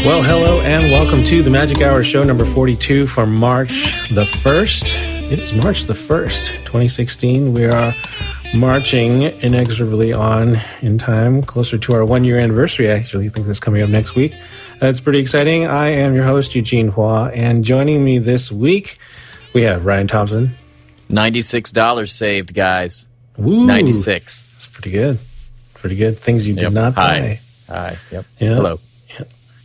Well, hello and welcome to the Magic Hour show number 42 for March the 1st. It is March the 1st, 2016. We are marching inexorably on in time, closer to our 1 year anniversary. I actually think that's coming up next week. That's pretty exciting. I am your host, Eugene Hua, and joining me this week, we have Ryan Thompson. $96 saved, guys. Woo! 96. That's pretty good. Pretty good. Things you did not buy. Hi. Yep. Yeah. Hello.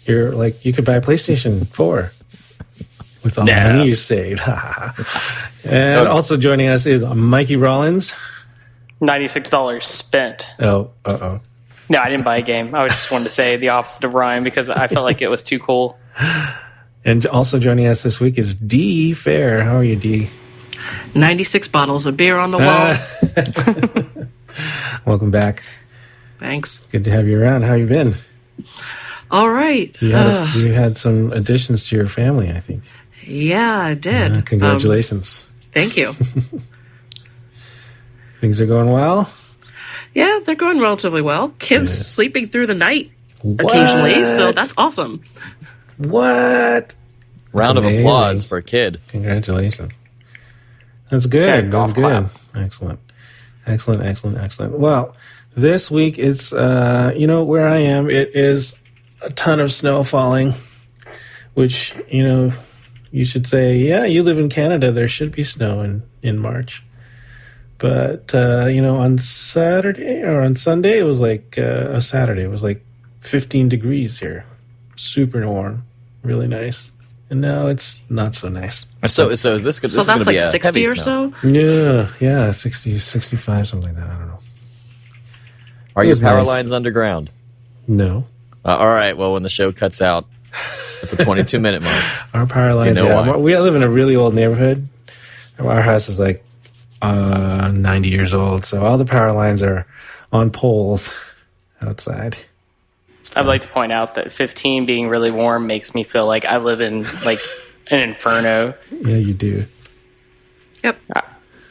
You're like, you could buy a PlayStation 4 with all the money you saved. And also joining us is Mikey Rollins. $96 spent. Oh, uh-oh. No, I didn't buy a game. I just wanted to say the opposite of Ryan because I felt like it was too cool. And also joining us this week is Dee Fair. How are you, Dee? 96 bottles of beer on the wall. Welcome back. Thanks. Good to have you around. How you been? All right. You had some additions to your family, I think. Yeah, I did. Congratulations. Thank you. Things are going well? Yeah, they're going relatively well. Kids sleeping through the night occasionally, so that's awesome. What? Round of applause for a kid. Congratulations. That's good. That's good. Excellent. Well, this week is, where I am, it is a ton of snow falling, which, you should say, yeah, you live in Canada, there should be snow in March. But, on Saturday or on Sunday, it was like, Saturday, it was like 15 degrees here. Super warm. Really nice. And now it's not so nice. So is this so that's like 60 or snow? so? Yeah, 60, 65, something like that. I don't know. Are your power lines underground? No. All right. Well, when the show cuts out at the 22-minute mark. Our power lines, we live in a really old neighborhood. Our house is like 90 years old, so all the power lines are on poles outside. I'd like to point out that 15 being really warm makes me feel like I live in like an inferno. Yeah, you do. Yep.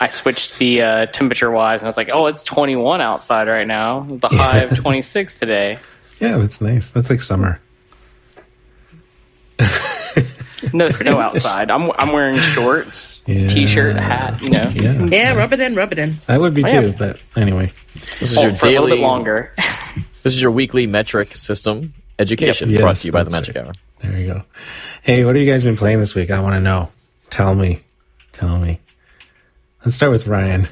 I switched the temperature-wise, and I was like, oh, it's 21 outside right now. The high of 26 today. Yeah, that's nice. That's like summer. No snow outside. I'm wearing shorts, T-shirt, hat, Yeah, rub it in. I would be too, but anyway. This is your for daily, a little bit longer. This is your weekly metric system education brought to you by the Magic Hour. There you go. Hey, what have you guys been playing this week? I want to know. Tell me. Let's start with Ryan.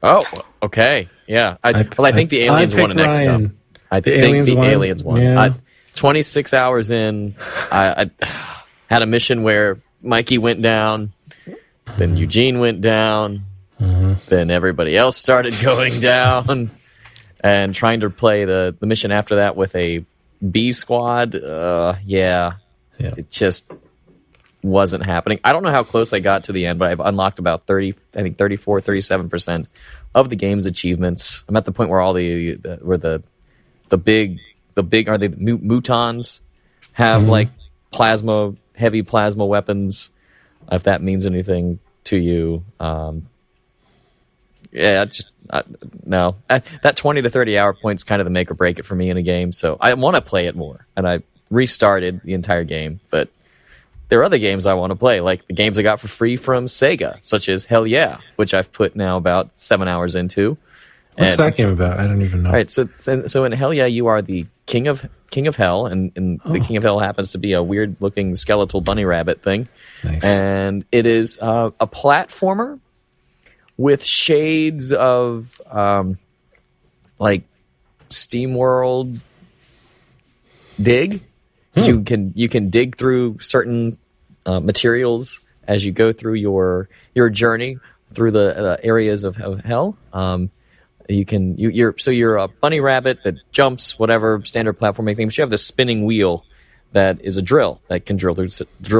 Oh, okay. Yeah. I think the aliens won an XCOM. I think the aliens won. Yeah. 26 hours in, I had a mission where Mikey went down, then Eugene went down, then everybody else started going down, and trying to play the mission after that with a B squad. It just wasn't happening. I don't know how close I got to the end, but I've unlocked about 37% of the game's achievements. I'm at the point where all the big are they mutons have like heavy plasma weapons, if that means anything to you. No. That 20 to 30 hour point's kind of the make or break it for me in a game, so I want to play it more, and I restarted the entire game, but there are other games I want to play, like the games I got for free from Sega, such as Hell Yeah, which I've put now about 7 hours into. What's that game about? I don't even know. All right, so in Hell Yeah, you are the king of Hell, and the King of Hell happens to be a weird-looking skeletal bunny rabbit thing. Nice. And it is a platformer with shades of like SteamWorld Dig. You can dig through certain materials as you go through your journey through the areas of hell. You're a bunny rabbit that jumps, whatever standard platforming thing, but you have this spinning wheel that is a drill that can drill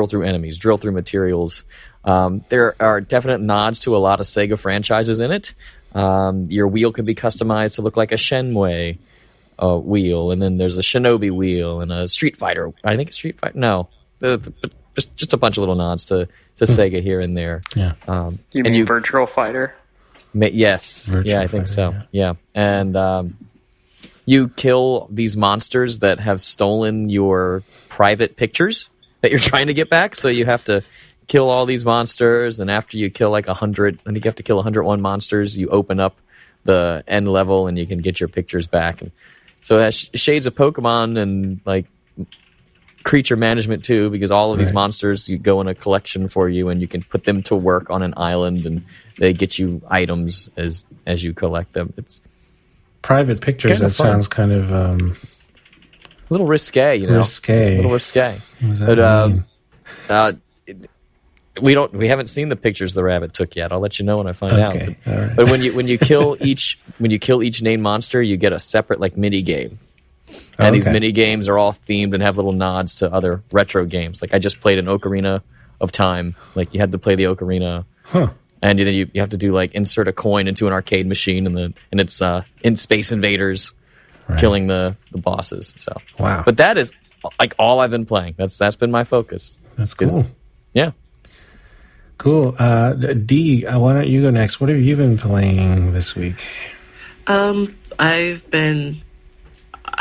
through enemies, drill through materials. There are definite nods to a lot of Sega franchises in it. Your wheel can be customized to look like a Shenmue wheel, and then there's a Shinobi wheel and a Street Fighter. I think a Street Fighter. No, just a bunch of little nods to Sega here and there. Yeah. You mean Virtual Fighter? Yes. Virtual I think Fighter, so. Yeah. And you kill these monsters that have stolen your private pictures that you're trying to get back. So you have to kill all these monsters, and after you kill like 100, I think you have to kill 101 monsters, you open up the end level and you can get your pictures back. And so it has shades of Pokemon and like creature management too, because all of these monsters you go in a collection for you, and you can put them to work on an island, and they get you items as you collect them. It's private pictures. That fun. Sounds kind of a little risque, you know. Risque. A little risque. What does that mean? We haven't seen the pictures the rabbit took yet. I'll let you know when I find out. Okay, all right. But when you kill each named monster, you get a separate like mini game. And these mini games are all themed and have little nods to other retro games. Like I just played an Ocarina of Time. Like you had to play the Ocarina, and then you have to do like insert a coin into an arcade machine, and it's in Space Invaders, killing the bosses. So wow. But that is like all I've been playing. That's been my focus. That's cool. Yeah. Cool. Dee, why don't you go next? What have you been playing this week?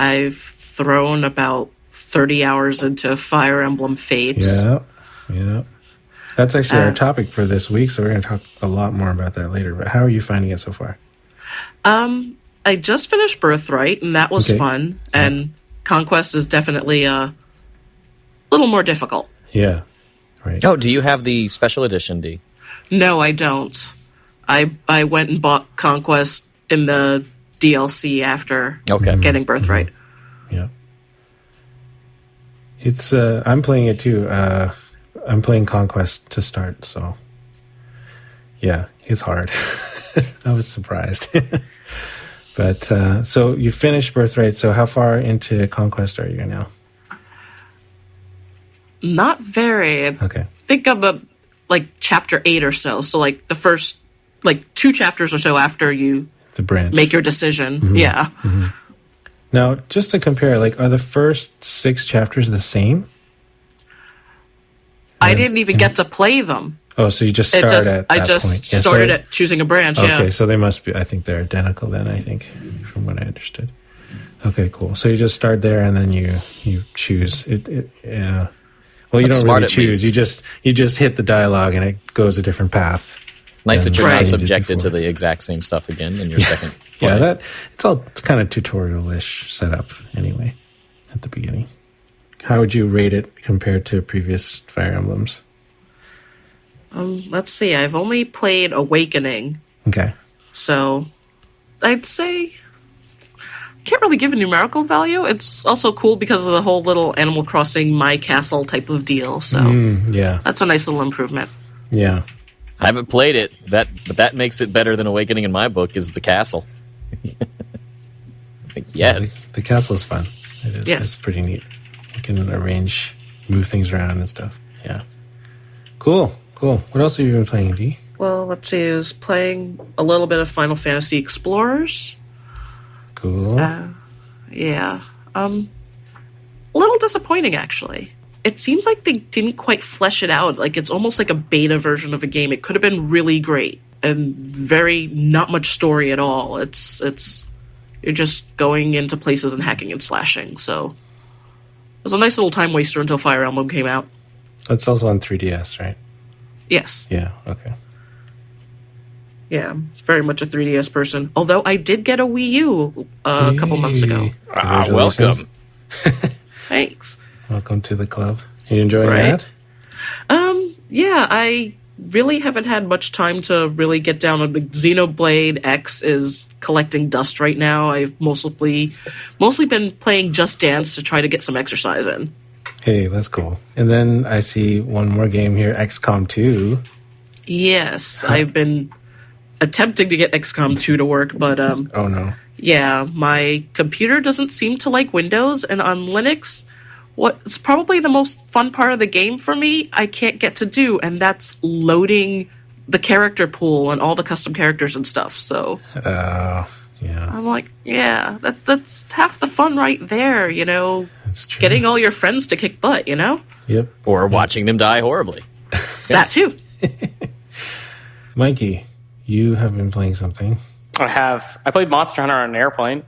I've thrown about 30 hours into Fire Emblem Fates. Yeah. That's actually our topic for this week, so we're going to talk a lot more about that later. But how are you finding it so far? I just finished Birthright, and that was fun. And Conquest is definitely a little more difficult. Yeah. Right. Oh, do you have the special edition, Dee? No, I don't. I went and bought Conquest in the DLC after getting Birthright. Mm-hmm. Yeah. It's I'm playing it too. I'm playing Conquest to start, so yeah, it's hard. I was surprised. But so you finished Birthright, so how far into Conquest are you now? Not very. Okay. I think I'm at like chapter 8 or so. So like the first like 2 chapters or so after you the branch. Make your decision. Mm-hmm. Yeah. Mm-hmm. Now, just to compare, like, are the first 6 chapters the same? I didn't even get to play them. Oh, so you just started at that I just point. started at choosing a branch, Okay, so they must be, I think they're identical then, I think, from what I understood. Okay, cool. So you just start there and then you choose. Yeah. Well, you That's don't smart, really at choose. least. You just hit the dialogue and it goes a different path. Nice that you're Right. not subjected to the exact same stuff again in your second play. Yeah, it's kind of tutorial-ish setup anyway at the beginning. How would you rate it compared to previous Fire Emblems? Let's see. I've only played Awakening, Okay. so I'd say can't really give a numerical value. It's also cool because of the whole little Animal Crossing My Castle type of deal. So Yeah. that's a nice little improvement. Yeah. I haven't played it, but that makes it better than Awakening in my book, is the castle. Yes. The castle is fun. It is. Yes. It's pretty neat. You can move things around and stuff. Yeah. Cool. What else have you been playing, Dee? Well, let's see. I was playing a little bit of Final Fantasy Explorers. Cool. Yeah. A little disappointing, actually. It seems like they didn't quite flesh it out. Like, it's almost like a beta version of a game. It could have been really great and very not much story at all. It's you're just going into places and hacking and slashing. So it was a nice little time waster until Fire Emblem came out. It's also on 3DS, right? Yes. Yeah. Okay. Yeah, I'm very much a 3DS person. Although I did get a Wii U a couple months ago. Welcome. Thanks. Welcome to the club. Are you enjoying Right. that? Yeah, I really haven't had much time to really get down on the Xenoblade X is collecting dust right now. I've mostly been playing Just Dance to try to get some exercise in. Hey, that's cool. And then I see one more game here, XCOM 2. Yes, I've been attempting to get XCOM 2 to work, but Oh, no. yeah, my computer doesn't seem to like Windows, and on Linux, what's probably the most fun part of the game for me, I can't get to do, and that's loading the character pool and all the custom characters and stuff. So Yeah. I'm like, yeah, that's half the fun right there, you know, That's true. getting all your friends to kick butt, you know? Yep. Or watching them die horribly. That too. Mikey, you have been playing something. I played Monster Hunter on an airplane.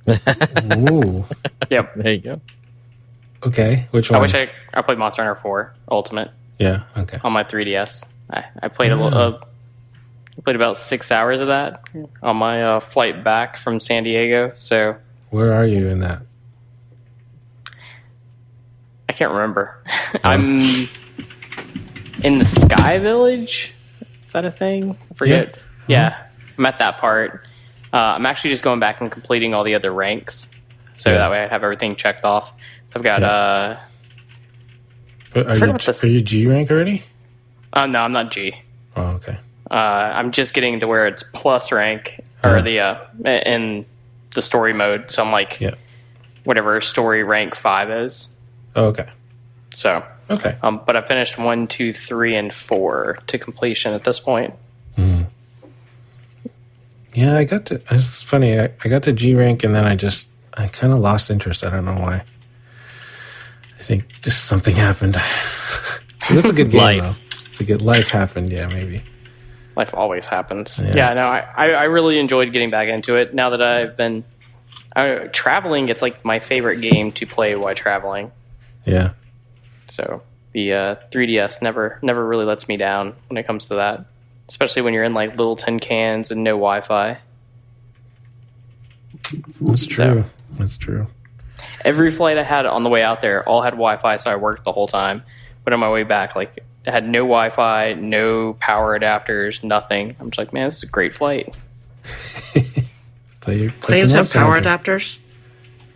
Ooh. Yep. There you go. Okay. Which I one? wish I played Monster Hunter 4 Ultimate Yeah. Okay. on my 3DS. I played I played about 6 hours of that on my flight back from San Diego. So Where are you in that? I can't remember. I'm in the Sky Village. Is that a thing? I forget. Yeah. I'm at that part. I'm actually just going back and completing all the other ranks. So that way I have everything checked off. So I've got... But are you G rank already? No, I'm not G. Oh, okay. I'm just getting to where it's plus rank or in the story mode. So I'm like whatever story rank 5 is. Oh, okay. So okay. But I finished 1, 2, 3, and 4 to completion at this point. Yeah, it's funny. I got to G rank and then I kind of lost interest. I don't know why. I think just something happened. That's a good game, though. It's a good life happened. Yeah, maybe. Life always happens. Yeah, no, I really enjoyed getting back into it. Now that I've been traveling, it's like my favorite game to play while traveling. Yeah. So the 3DS never really lets me down when it comes to that, especially when you're in like little tin cans and no Wi-Fi. That's true. That's true. Every flight I had on the way out there all had Wi-Fi, so I worked the whole time. But on my way back, like, I had no Wi-Fi, no power adapters, nothing. I'm just like, man, this is a great flight. Planes have power adapters?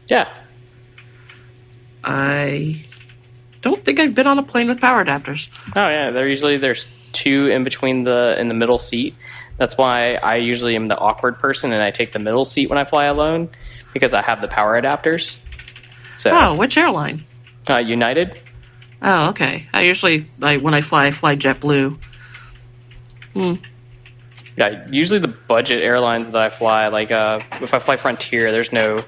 Yeah. I don't think I've been on a plane with power adapters. Oh, yeah. There's 2 in between in the middle seat. That's why I usually am the awkward person, and I take the middle seat when I fly alone, because I have the power adapters. So, which airline? United. Oh, okay. I usually, when I fly JetBlue. Yeah, usually the budget airlines that I fly, like if I fly Frontier, there's no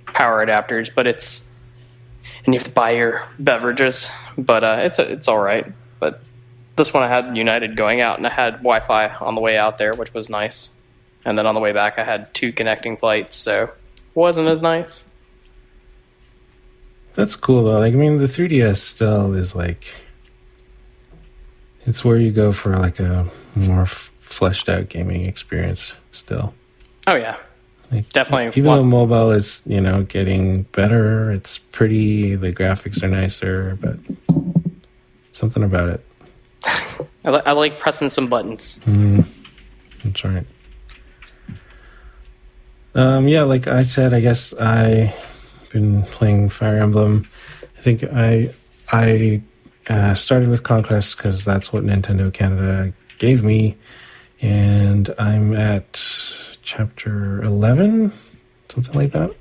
power adapters, but and you have to buy your beverages, but it's all right. But this one I had United going out, and I had Wi-Fi on the way out there, which was nice. And then on the way back, I had 2 connecting flights, so it wasn't as nice. That's cool, though. Like, I mean, the 3DS still is like... It's where you go for, like, a more fleshed out gaming experience still. Oh, yeah. Like, definitely. Even though mobile is, getting better, it's pretty, the graphics are nicer, but something about it. I like pressing some buttons. That's right. Yeah, like I said, I guess I've been playing Fire Emblem. I think I started with Conquest because that's what Nintendo Canada gave me, and I'm at chapter 11, something like that.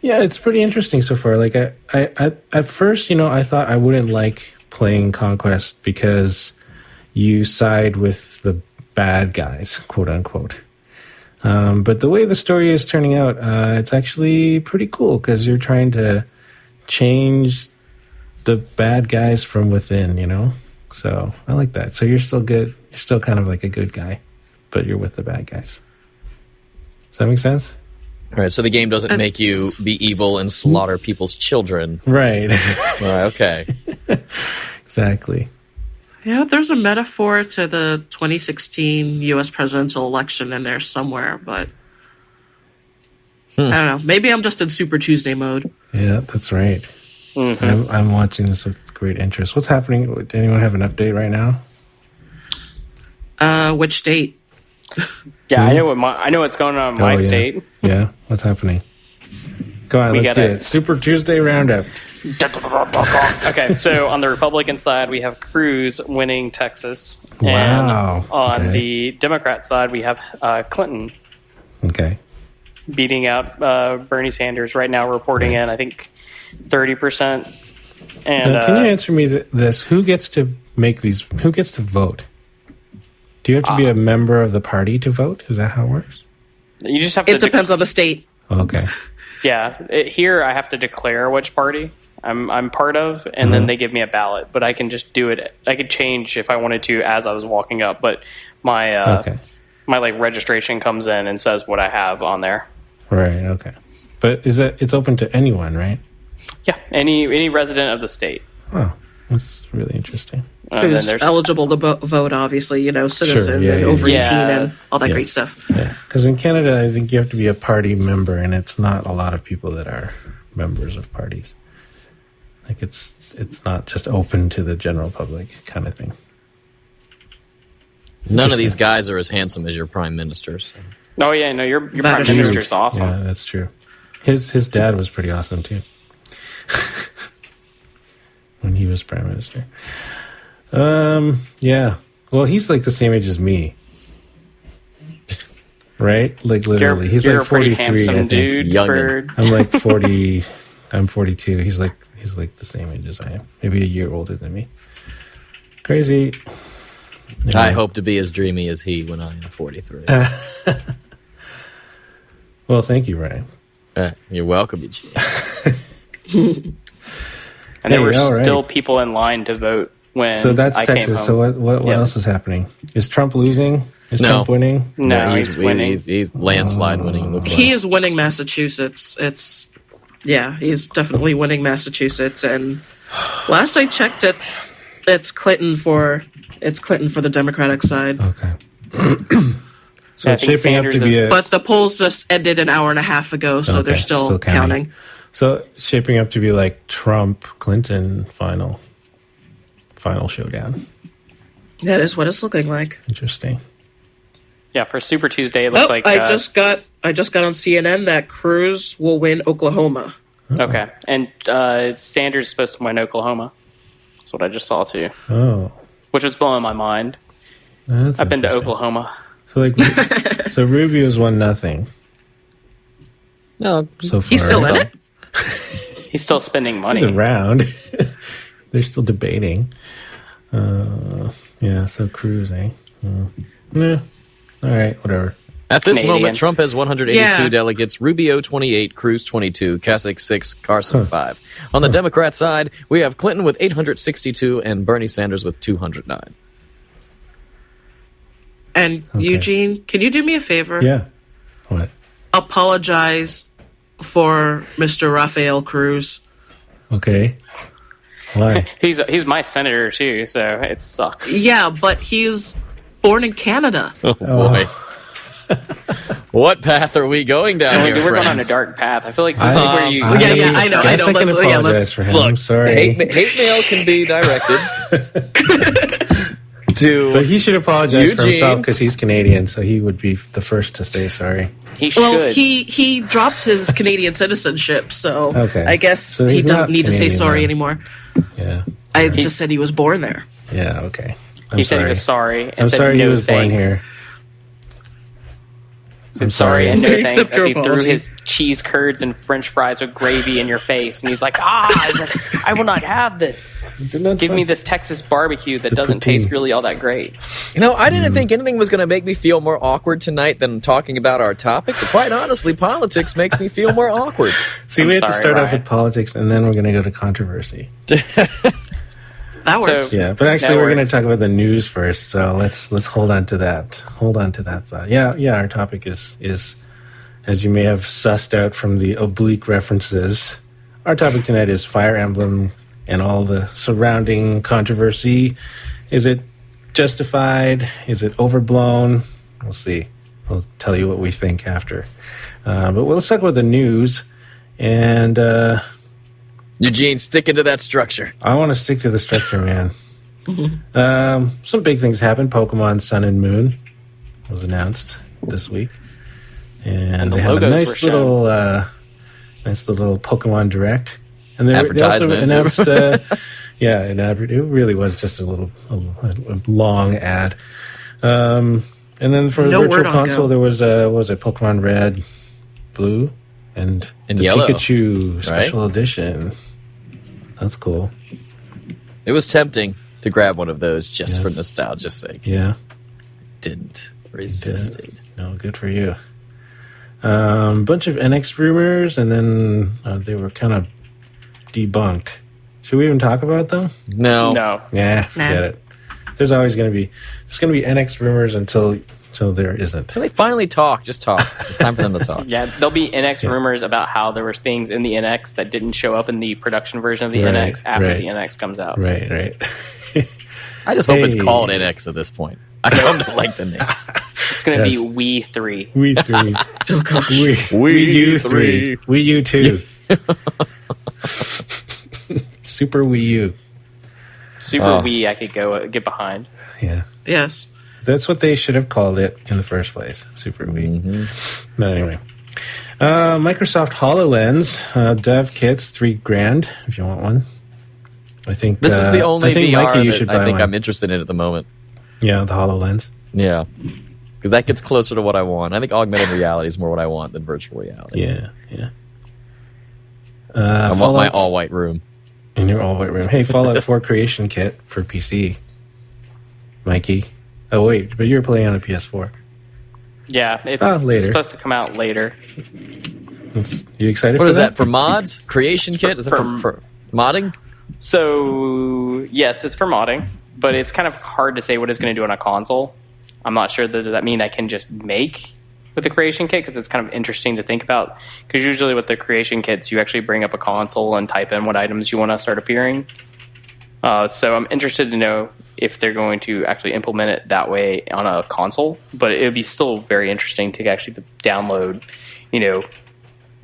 Yeah, it's pretty interesting so far. Like I at first, I thought I wouldn't like playing Conquest because you side with the bad guys, quote unquote. But the way the story is turning out, it's actually pretty cool because you're trying to change the bad guys from within, So I like that. So you're still good. You're still kind of like a good guy, but you're with the bad guys. Does that make sense? All right, so the game doesn't make you be evil and slaughter people's children. Right. Okay. Exactly. Yeah, there's a metaphor to the 2016 U.S. presidential election in there somewhere, but I don't know. Maybe I'm just in Super Tuesday mode. Yeah, that's right. Mm-hmm. I'm watching this with great interest. What's happening? Does anyone have an update right now? Which state? Yeah, I know what's going on in my state. Yeah, what's happening? Go on, let's do it. Super Tuesday Roundup. Okay, so on the Republican side, we have Cruz winning Texas. Wow. And on the Democrat side, we have Clinton. Okay. Beating out Bernie Sanders right now, reporting in, I think, 30%. And can you answer me this? Who gets to make these? Who gets to vote? Do you have to be a member of the party to vote? Is that how it works? You just have to. It depends on the state. Okay. Yeah, here I have to declare which party I'm part of, and then they give me a ballot. But I can just do it. I could change if I wanted to as I was walking up. But my my like registration comes in and says what I have on there. Right. Okay. But it's open to anyone, right? Yeah, any resident of the state. Oh, that's really interesting. And then Who's there's eligible to vote, obviously, citizen yeah, and yeah, over yeah. 18 and all that Yeah. great stuff. Yeah. Because in Canada, I think you have to be a party member, and it's not a lot of people that are members of parties. Like it's not just open to the general public kind of thing. None of these guys are as handsome as your prime minister. So. oh yeah, no, your That prime is true. minister's awesome. Yeah, that's true. His dad was pretty awesome too. When he was prime minister. Yeah. Well, he's like the same age as me. Right? Like literally. He's you're like a pretty 43, I handsome think. dude. Youngin'. For, I'm like 40. I'm 42. He's like the same age as I am. Maybe a year older than me. Crazy. I Anyway. hope to be as dreamy as he when I am 43. Well, thank you, Ryan. You're welcome, Eugene. and there Hey, were all right. still people in line to vote when So that's I came Texas. home. So what Yep. else is happening? Is Trump losing? Is No. Trump winning? No, Yeah, he's winning. He's landslide winning. It looks like. He is winning Massachusetts. He's definitely winning Massachusetts. And last I checked, it's Clinton for the Democratic side. Okay. So Yeah, I it's think shaping up Sanders to be is- a. But the polls just ended an hour and a half ago, so they're Okay, still counting. So it's shaping up to be like Trump Clinton final showdown. That is what it's looking like. Interesting. Yeah, for Super Tuesday, it looks like I just got on CNN that Cruz will win Oklahoma. okay, and Sanders is supposed to win Oklahoma. That's what I just saw too, Oh, which was blowing my mind. that's I've been to interesting. Oklahoma. So like, so Rubio's won nothing No, so far. He's still in it. He's still spending money. He's around. They're still debating. Yeah. So Cruz, eh? Yeah. All right. Whatever. At this Canadians. moment, Trump has 182 Yeah. delegates, Rubio 28, Cruz 22, Kasich 6, Carson 5. On the Democrat side, we have Clinton with 862 and Bernie Sanders with 209. And Eugene, can you do me a favor? Yeah. What? Apologize for Mr. Rafael Cruz. Okay. Why? He's my senator too, so it sucks. Yeah, but he's born in Canada. Oh, boy. What path are we going down here, We're going on a friends? dark path. I feel like this is where you. I know. guess I can Let's- apologize let's- for him. Look, I'm sorry. Hate mail can be directed to... But he should apologize for Eugene. himself because he's Canadian, so he would be the first to say sorry. He should. Well, he dropped his Canadian citizenship, so Okay. I guess So he he's doesn't not need to say Canadian sorry then. anymore. Yeah. I just said he was born there. Yeah. Okay. I'm he sorry. said he was sorry. And I'm said sorry no he was born thanks. here. Said I'm sorry and no Accept thanks as your he threw apology. his cheese curds and French fries with gravy in your face, and he's like, I will not have this. Give me this Texas barbecue that doesn't taste poutine. really all that great. You know, I didn't think anything was going to make me feel more awkward tonight than talking about our topic. But quite honestly, politics makes me feel more awkward. See, I'm we have to sorry, start off Ryan. with politics, and then we're going to go to controversy. That works. Yeah, but actually, That we're going works. to talk about the news first. So let's hold on to that. Hold on to that thought. Yeah. Our topic is as you may have sussed out from the oblique references. Our topic tonight is Fire Emblem and all the surrounding controversy. Is it justified? Is it overblown? We'll see. We'll tell you what we think after. But let's talk about the news. And Eugene, stick into that structure. I want to stick to the structure, man. Some big things happened. Pokemon Sun and Moon was announced this week. And the they had a logos were nice shown. little Pokemon Direct. And they also Advertisement. announced, it really was just a long ad. And then for the No word Virtual on Console, Go. there was a Pokemon Red, Blue, and the Yellow, Pikachu Special Edition. That's cool. It was tempting to grab one of those just for Yes. nostalgia's sake. Yeah. Didn't resist it. No, good for you. Bunch of NX rumors, and then they were kind of debunked. Should we even talk about them? No. No. Yeah, Nah. forget it. There's always going to be NX rumors until So there isn't. Can they finally talk? Just talk. It's time for them to talk. Yeah, there'll be NX rumors about how there was things in the NX that didn't show up in the production version of the NX after the NX comes out. Right. I just hope it's called NX at this point. I come to like the name. It's going to be Wii 3. Wii 3. Oh gosh. Wii U 3. Wii U 2. Super Wii U. Super Wii I could get behind. Yeah. Yes. That's what they should have called it in the first place. Super Wii. Mm-hmm. But anyway. Microsoft HoloLens dev kits, $3,000 if you want one. I think this is the only VR Mikey, you should buy I think one. I'm interested in at the moment. Yeah, the HoloLens. Yeah. Because that gets closer to what I want. I think augmented reality is more what I want than virtual reality. Yeah. I want my all-white room. In your all-white room. Hey, Fallout 4 creation kit for PC. Mikey. Oh, wait, but you're playing on a PS4. Yeah, it's later. supposed to come out later. You excited What for is that? that? For mods? Creation kit? Is it for modding? So, yes, it's for modding, but it's kind of hard to say what it's going to do on a console. I'm not sure does that mean I can just make with the creation kit, because it's kind of interesting to think about. Because usually with the creation kits, you actually bring up a console and type in what items you want to start appearing. So I'm interested to know if they're going to actually implement it that way on a console. But it would be still very interesting to actually download,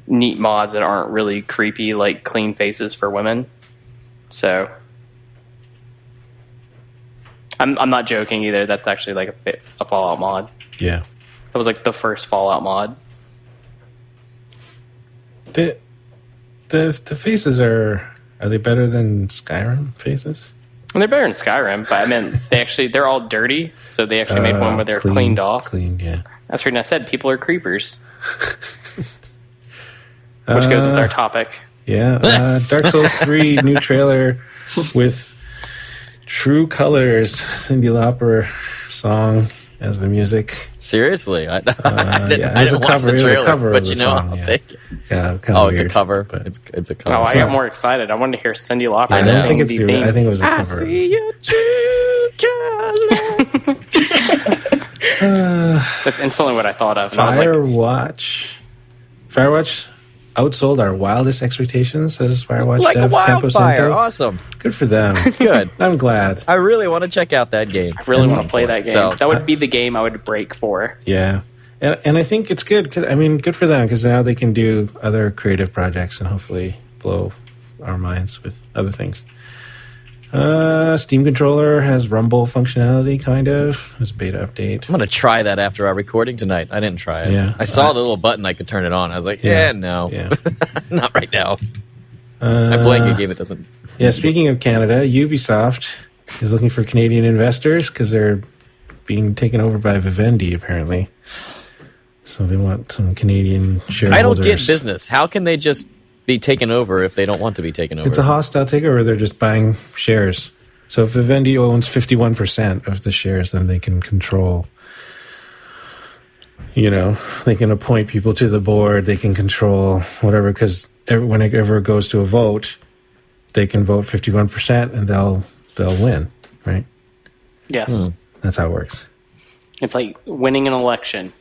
neat mods that aren't really creepy, like clean faces for women. So I'm not joking either. That's actually like a Fallout mod. Yeah. That was like the first Fallout mod. The faces are they better than Skyrim faces? And they're better than Skyrim, but I mean, they're all dirty, so they actually made one where they're cleaned off. Cleaned, yeah. That's the reason I said people are creepers. Which goes with our topic. Yeah. Dark Souls 3 new trailer with True Colors, Cyndi Lauper song as the music. Seriously? I didn't It watch the trailer, but I'll take it. Yeah, kind of it's weird, a cover. but It's a cover. Oh, I got more excited. I wanted to hear Cyndi Lauper. I don't think it's the I think it was a cover. I see your true colors. That's instantly what I thought of. And I was like, Firewatch outsold our wildest expectations, says Firewatch Like a dev Campo wildfire. Santo. Awesome. Good for them. Good. I'm glad. I really want to check out that game. I really want to play that game. So, that would be the game I would break for. Yeah. And I think it's good. Good for them, because now they can do other creative projects and hopefully blow our minds with other things. Steam controller has Rumble functionality, kind of. There's a beta update. I'm going to try that after our recording tonight. I didn't try it. Yeah. I saw the little button I could turn it on. I was like, no. Yeah. Not right now. I'm playing a game that doesn't... Yeah, speaking of Canada, Ubisoft is looking for Canadian investors because they're being taken over by Vivendi, apparently. So they want some Canadian shareholders. I don't get business. How can they just be taken over if they don't want to be taken over? It's a hostile takeover. They're just buying shares. So if Vivendi owns 51% of the shares, then they can control, they can appoint people to the board. They can control whatever, because whenever it goes to a vote, they can vote 51% and they'll win, right? Yes. That's how it works. It's like winning an election.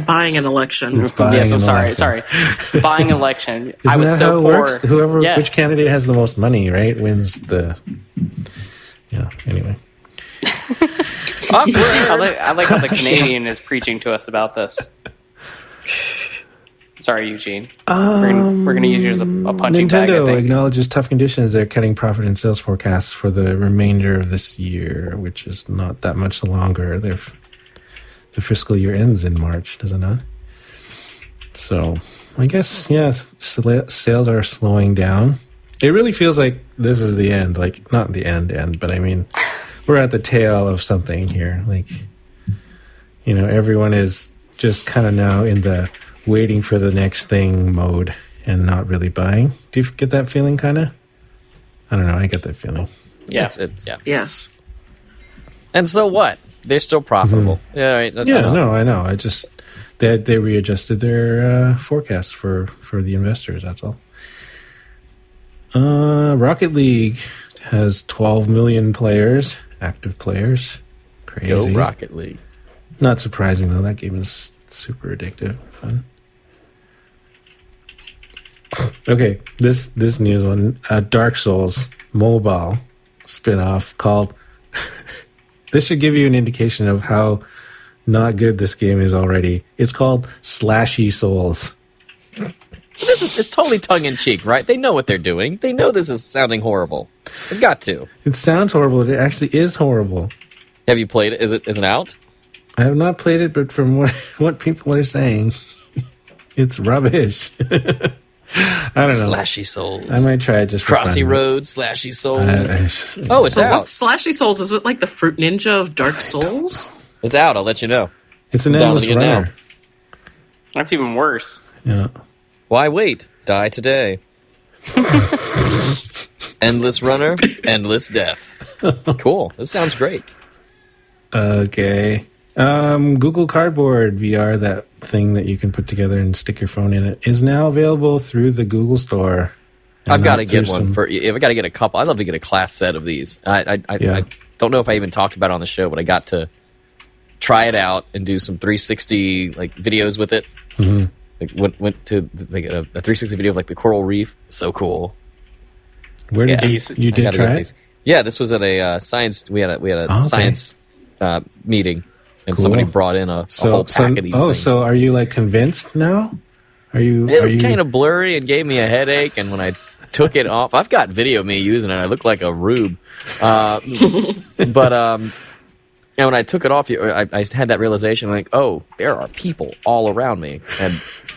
Buying an election. It's buying Yes, I'm an sorry. election. Buying an election. Isn't I was that so how it poor. works? Yeah. Which candidate has the most money, right, wins the... Yeah, anyway. I like how the Canadian is preaching to us about this. Sorry, Eugene. We're going to use you as a punching bag, I Nintendo think. acknowledges tough conditions. They're cutting profit and sales forecasts for the remainder of this year, which is not that much longer. The fiscal year ends in March, does it not? So, I guess, yes, sales are slowing down. It really feels like this is the end. Like, not the end, but I mean, we're at the tail of something here. Like, everyone is just kind of now in the waiting for the next thing mode and not really buying. Do you get that feeling, kind of? I don't know. I get that feeling. Yeah. Yeah. Yes. And so what? They're still profitable. Yeah, right. I know. I just they readjusted their forecast for the investors. That's all. Rocket League has 12 million players, active players Crazy. Go Rocket League. Not surprising though. That game is super addictive, fun. Okay, this news one, Dark Souls mobile spin-off called. This should give you an indication of how not good this game is already. It's called Slashy Souls. It's totally tongue-in-cheek, right? They know what they're doing. They know this is sounding horrible. They've got to. It sounds horrible. It actually is horrible. Have you played it? Is it out? I have not played it, but from what people are saying, it's rubbish. I don't know. Slashy Souls. I might try it just for Crossy fun. Road, Slashy Souls. Oh, It's So out. what's Slashy Souls? Is it like the Fruit Ninja of Dark Souls? It's out. I'll let you know. it's an I'm endless downloading it now. runner. That's even worse. Yeah. Why wait? Die today. Endless runner, endless death. Cool. This sounds great. Okay. Google Cardboard VR, that thing that you can put together and stick your phone in it, is now available through the Google Store. And I've got to not through get one some- for. I've got to get a couple. I'd love to get a class set of these. I Yeah. don't know if I even talked about it on the show, but I got to try it out and do some 360 like videos with it. Mhm. Like went to like a 360 video of like the coral reef. So cool. Where did Yeah. you I did gotta try get it? these. Yeah, this was at a science. We had a okay. science meeting, and Cool. somebody brought in a whole pack of these things. So are you like convinced now? Are you? It was kind of blurry and gave me a headache. And when I took it off, I've got video of me using it. I look like a rube. And when I took it off, I had that realization, like, oh, there are people all around me, and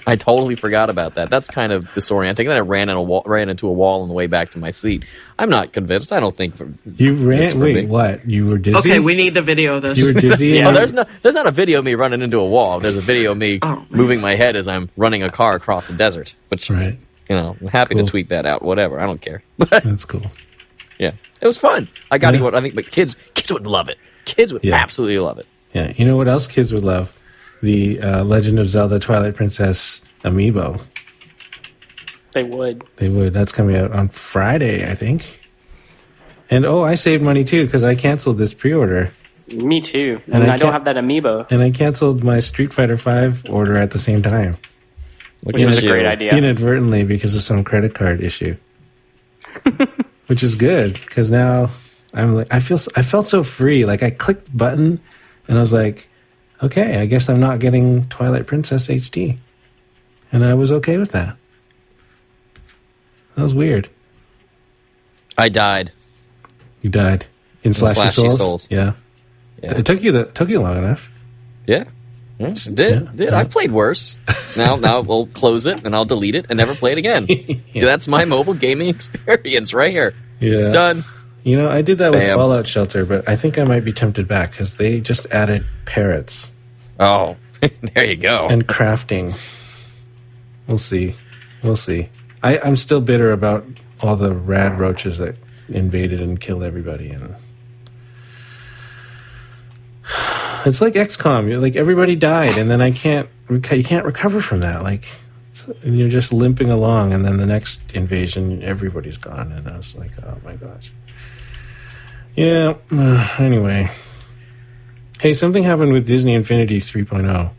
I totally forgot about that. That's kind of disorienting. Then I ran into a wall on the way back to my seat. I'm not convinced. I don't think You it's ran. for Wait, me. what? You were dizzy. Okay, we need the video of this. You were dizzy. Yeah. Oh, there's not a video of me running into a wall. There's a video of me Oh, man. moving my head as I'm running a car across the desert. Which, Right. I'm happy Cool. to tweet that out. Whatever, I don't care. That's cool. Yeah, it was fun. I got to Yeah. go. I think, but kids would love it. Kids would Yeah. absolutely love it. Yeah. You know what else kids would love? The Legend of Zelda Twilight Princess amiibo. They would. They would. That's coming out on Friday, I think. And I saved money too because I canceled this pre-order Me too. And And I I don't can't- have that amiibo, and I canceled my Street Fighter V order at the same time, which is a great idea. inadvertently because of some credit card issue. Which is good because now I'm like I felt so free. Like I clicked the button and I was like, okay, I guess I'm not getting Twilight Princess HD, and I was okay with that. That was weird. I died. You died in Slashy Slashy Souls. Souls. Yeah. Yeah. It took you long enough. Yeah. Did. Yeah. I've played worse. Now we'll close it and I'll delete it and never play it again. That's my mobile gaming experience right here. Yeah. Done. You know, I did that with Bam. Fallout Shelter, but I think I might be tempted back because they just added parrots Oh, there you go. and crafting. We'll see. I'm still bitter about all the rad roaches that invaded and killed everybody, and it's like XCOM. You're like everybody died, and then you can't recover from that. Like and you're just limping along, and then the next invasion, everybody's gone, and I was like, oh my gosh. Yeah. Anyway, hey, something happened with Disney Infinity 3.0.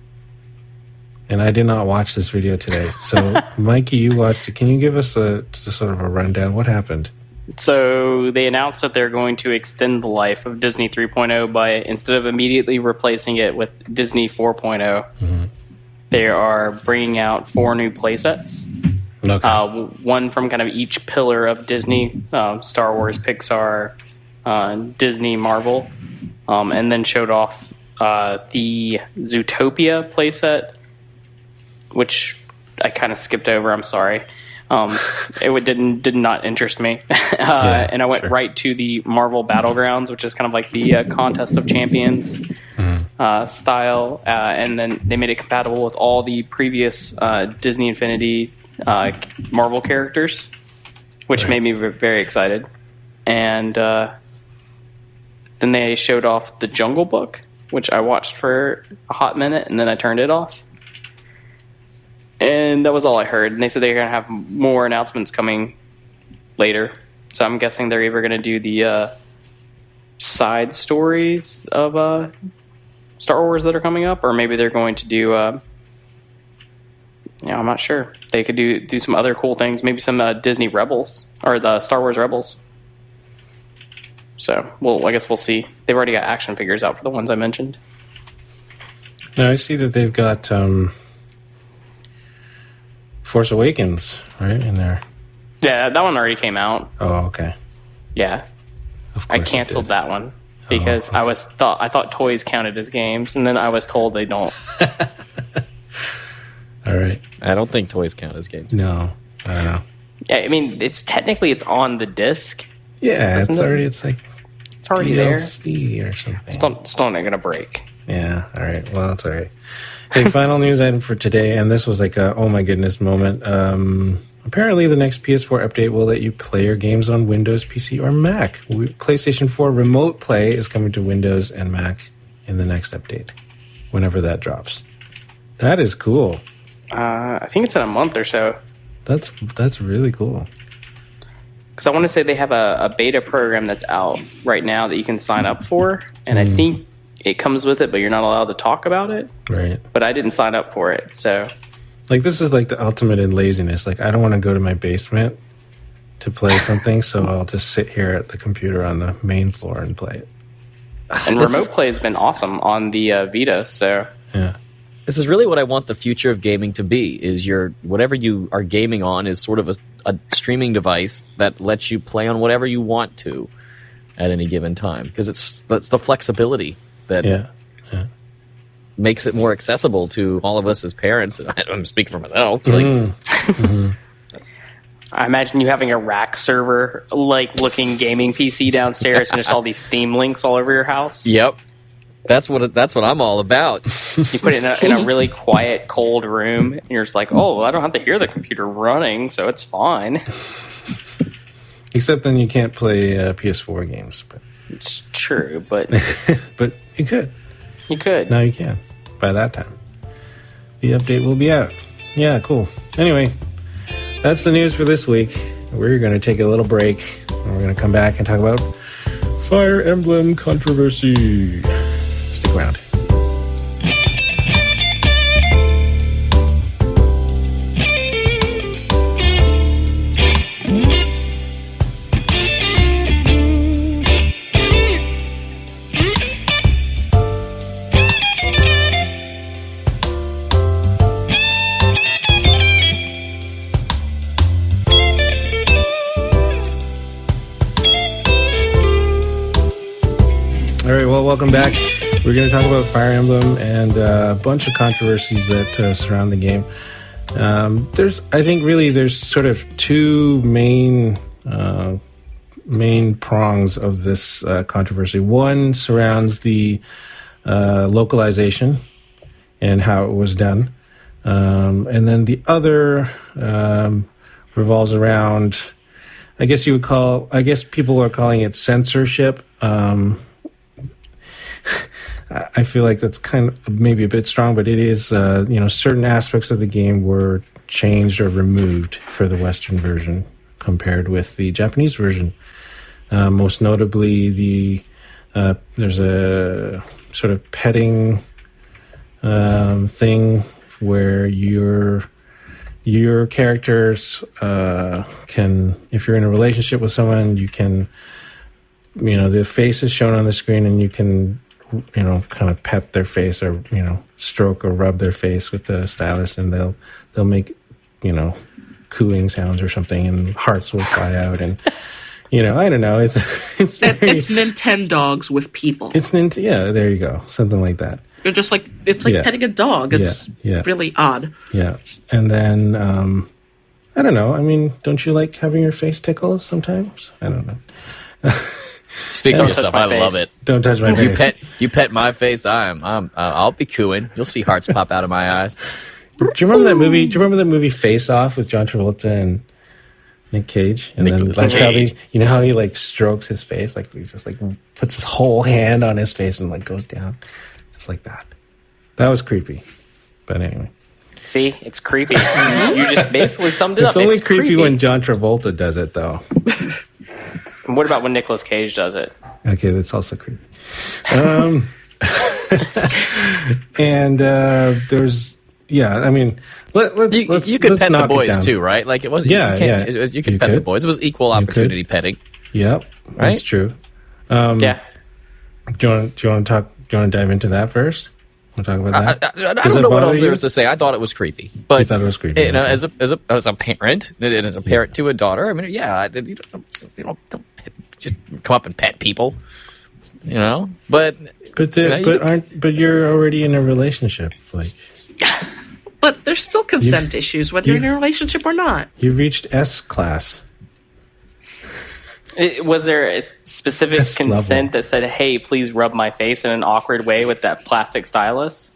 And I did not watch this video today. So, Mikey, you watched it. Can you give us just sort of a rundown? What happened? So they announced that they're going to extend the life of Disney 3.0 by, instead of immediately replacing it with Disney 4.0, they are bringing out 4 new playsets. Okay. One from kind of each pillar of Disney, Star Wars, Pixar, Disney, Marvel, and then showed off the Zootopia playset, which I kind of skipped over. I'm sorry. Did not interest me. And I went sure. right to the Marvel Battlegrounds, which is kind of like the Contest of Champions style. And then they made it compatible with all the previous Disney Infinity Marvel characters, which Right. made me very excited. And then they showed off the Jungle Book, which I watched for a hot minute, and then I turned it off. And that was all I heard. And they said they're going to have more announcements coming later. So I'm guessing they're either going to do side stories of Star Wars that are coming up, or maybe they're going to do. I'm not sure. They could do some other cool things. Maybe some Disney Rebels or the Star Wars Rebels. So, I guess we'll see. They've already got action figures out for the ones I mentioned. Now I see that they've got Force Awakens right in there. Yeah, that one already came out. Oh, okay. Yeah, Of course I canceled that one because okay. I thought toys counted as games, and then I was told they don't. All right. I don't think toys count as games. No, I don't know. Yeah, I mean, it's on the disc. Yeah, Isn't it's it? already. It's like It's already DLC or something. It's still not gonna break. Yeah. All right. Well, that's all right. Hey, final news item for today, and this was like a oh my goodness moment. Apparently, the next PS4 update will let you play your games on Windows, PC, or Mac. PlayStation 4 Remote Play is coming to Windows and Mac in the next update, whenever that drops. That is cool. I think it's in a month or so. That's really cool. Because I want to say they have a beta program that's out right now that you can sign up for, and I think it comes with it, but you're not allowed to talk about it. Right. But I didn't sign up for it, so Like, this is like the ultimate in laziness. Like, I don't want to go to my basement to play something, so I'll just sit here at the computer on the main floor and play it. and remote play has been awesome on the Vita. So Yeah. This is really what I want the future of gaming to be, is whatever you are gaming on is sort of a streaming device that lets you play on whatever you want to at any given time. Because that's the flexibility that makes it more accessible to all of us as parents. I'm speaking for myself. I imagine you having a rack server like looking gaming PC downstairs and just all these Steam links all over your house. Yep. That's what I'm all about. You put it in a really quiet, cold room, and you're just like, oh, I don't have to hear the computer running, so it's fine. Except then you can't play PS4 games. But It's true, but but you could. you could. Now you can. By that time. The update will be out. Yeah, cool. Anyway, that's the news for this week. We're going to take a little break, and we're going to come back and talk about Fire Emblem controversy. Stick around. All right, well, welcome back. We're going to talk about Fire Emblem and a bunch of controversies that surround the game. There's sort of two main prongs of this controversy. One surrounds the localization and how it was done, and then the other revolves around, I guess people are calling it censorship. I feel like that's kind of maybe a bit strong, but it is, certain aspects of the game were changed or removed for the Western version compared with the Japanese version. Most notably, there's a sort of petting thing where your characters can, if you're in a relationship with someone, you can, the face is shown on the screen and you can, kind of pet their face or, stroke or rub their face with the stylus, and they'll make, cooing sounds or something, and hearts will fly out. And, I don't know. It's It's Nintendogs with people. Yeah, there you go. Something like that. You're just like, it's like petting a dog. It's really odd. Yeah. And then, I don't know. I mean, don't you like having your face tickled sometimes? I don't know. Speak for yourself. I love it. Don't touch my face. You pet my face. I'll be cooing. You'll see hearts pop out of my eyes. Do you remember that movie? Do you remember that movie Face Off with John Travolta and Nick Cage? And then like how he like strokes his face, like he just like puts his whole hand on his face and like goes down, just like that. That was creepy. But anyway, See, it's creepy. You just basically summed it up. it's only creepy when John Travolta does it, though. And what about when Nicolas Cage does it? Okay, that's also creepy. And there's, I mean, let's you could pet the knock it boys down. too, right? Like it was. Yeah, you could pet the boys. It was equal opportunity petting. Yep, Right? that's true. Yeah. Do you want to dive into that first? We'll talk about that. I don't know what else there was to say. I thought it was creepy, but You thought it was creepy, You know, okay. as a parent, as a parent to a daughter, I mean, don't just come up and pet people, you know. But But you're already in a relationship. Like But there's still consent issues, whether you're in a relationship or not. you've reached S class. Was there a specific S consent level. that said, "Hey, please rub my face" in an awkward way with that plastic stylus?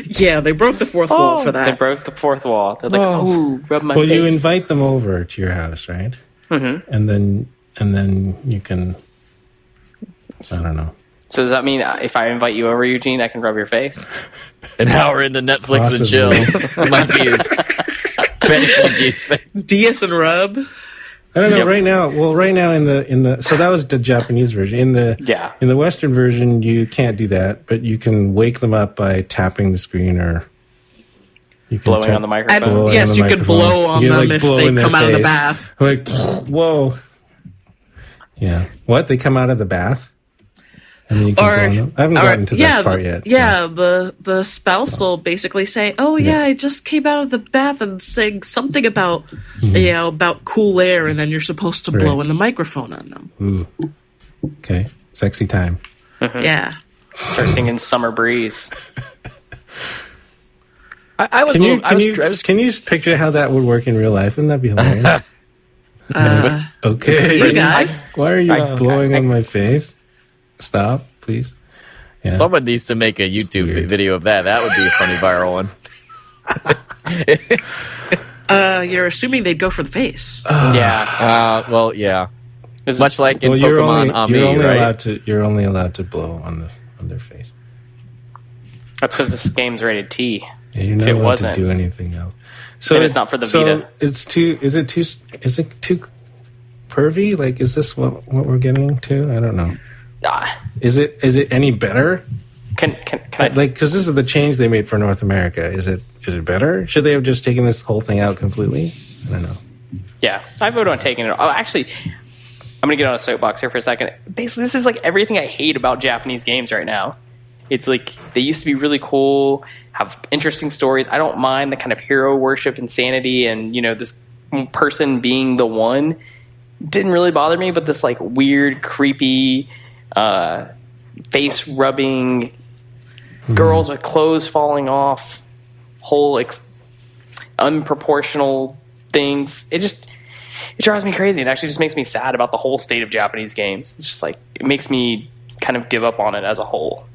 Yeah, they broke the fourth wall for They that. broke the fourth wall. They're like, "Oh, rub my Well, face." you invite them over to your house, right? Mm-hmm. And then you can. I don't know. So does that mean if I invite you over, Eugene, I can rub your face? an hour into Netflix and chill, Mikey is petting Eugene's face. DS and rub. I don't know. Yep. Right now in the so that was the Japanese version. In the Western version, you can't do that, but you can wake them up by tapping the screen or you can Blowing on the microphone. And blowing yes, on the you could microphone. blow on You can, them like, if blow they in their come out of the face. bath. Like, whoa. Yeah. What? They come out of the bath? And then you can blow on them? I haven't gotten to that part yet. Yeah, the spouse will basically say, "Oh yeah, I just came out of the bath," and saying something about about cool air, and then you're supposed to blow in the microphone on them. Ooh. Okay. Sexy time. Yeah. Start singing "Summer Breeze." I was. Can you just picture how that would work in real life? Wouldn't that be hilarious? Okay. You guys. Why are you I- blowing on my face? Stop, please. Yeah. Someone needs to make a YouTube weird. video of that. That would be a funny viral one. You're assuming they'd go for the face. Yeah. Well, yeah. This is- Much like in Well, Pokemon Ami, right? You're only allowed to blow on their face. That's because this game's rated T. Yeah, you're not If it allowed wasn't- to do anything else. So And it's not for the Vita. It's too. Is it too pervy? Like, is this what we're getting to? I don't know. Is it any better? Can I? Like, because this is the change they made for North America. Is it better? Should they have just taken this whole thing out completely? I don't know. Yeah, I vote on taking it. Oh, actually, I'm going to get on a soapbox here for a second. Basically, this is like everything I hate about Japanese games right now. It's like they used to be really cool, have interesting stories. I don't mind the kind of hero worship insanity and, this person being the one. Didn't really bother me, but this like weird, creepy, face rubbing, girls with clothes falling off, whole unproportional things. It drives me crazy. It actually just makes me sad about the whole state of Japanese games. It's just like, it makes me kind of give up on it as a whole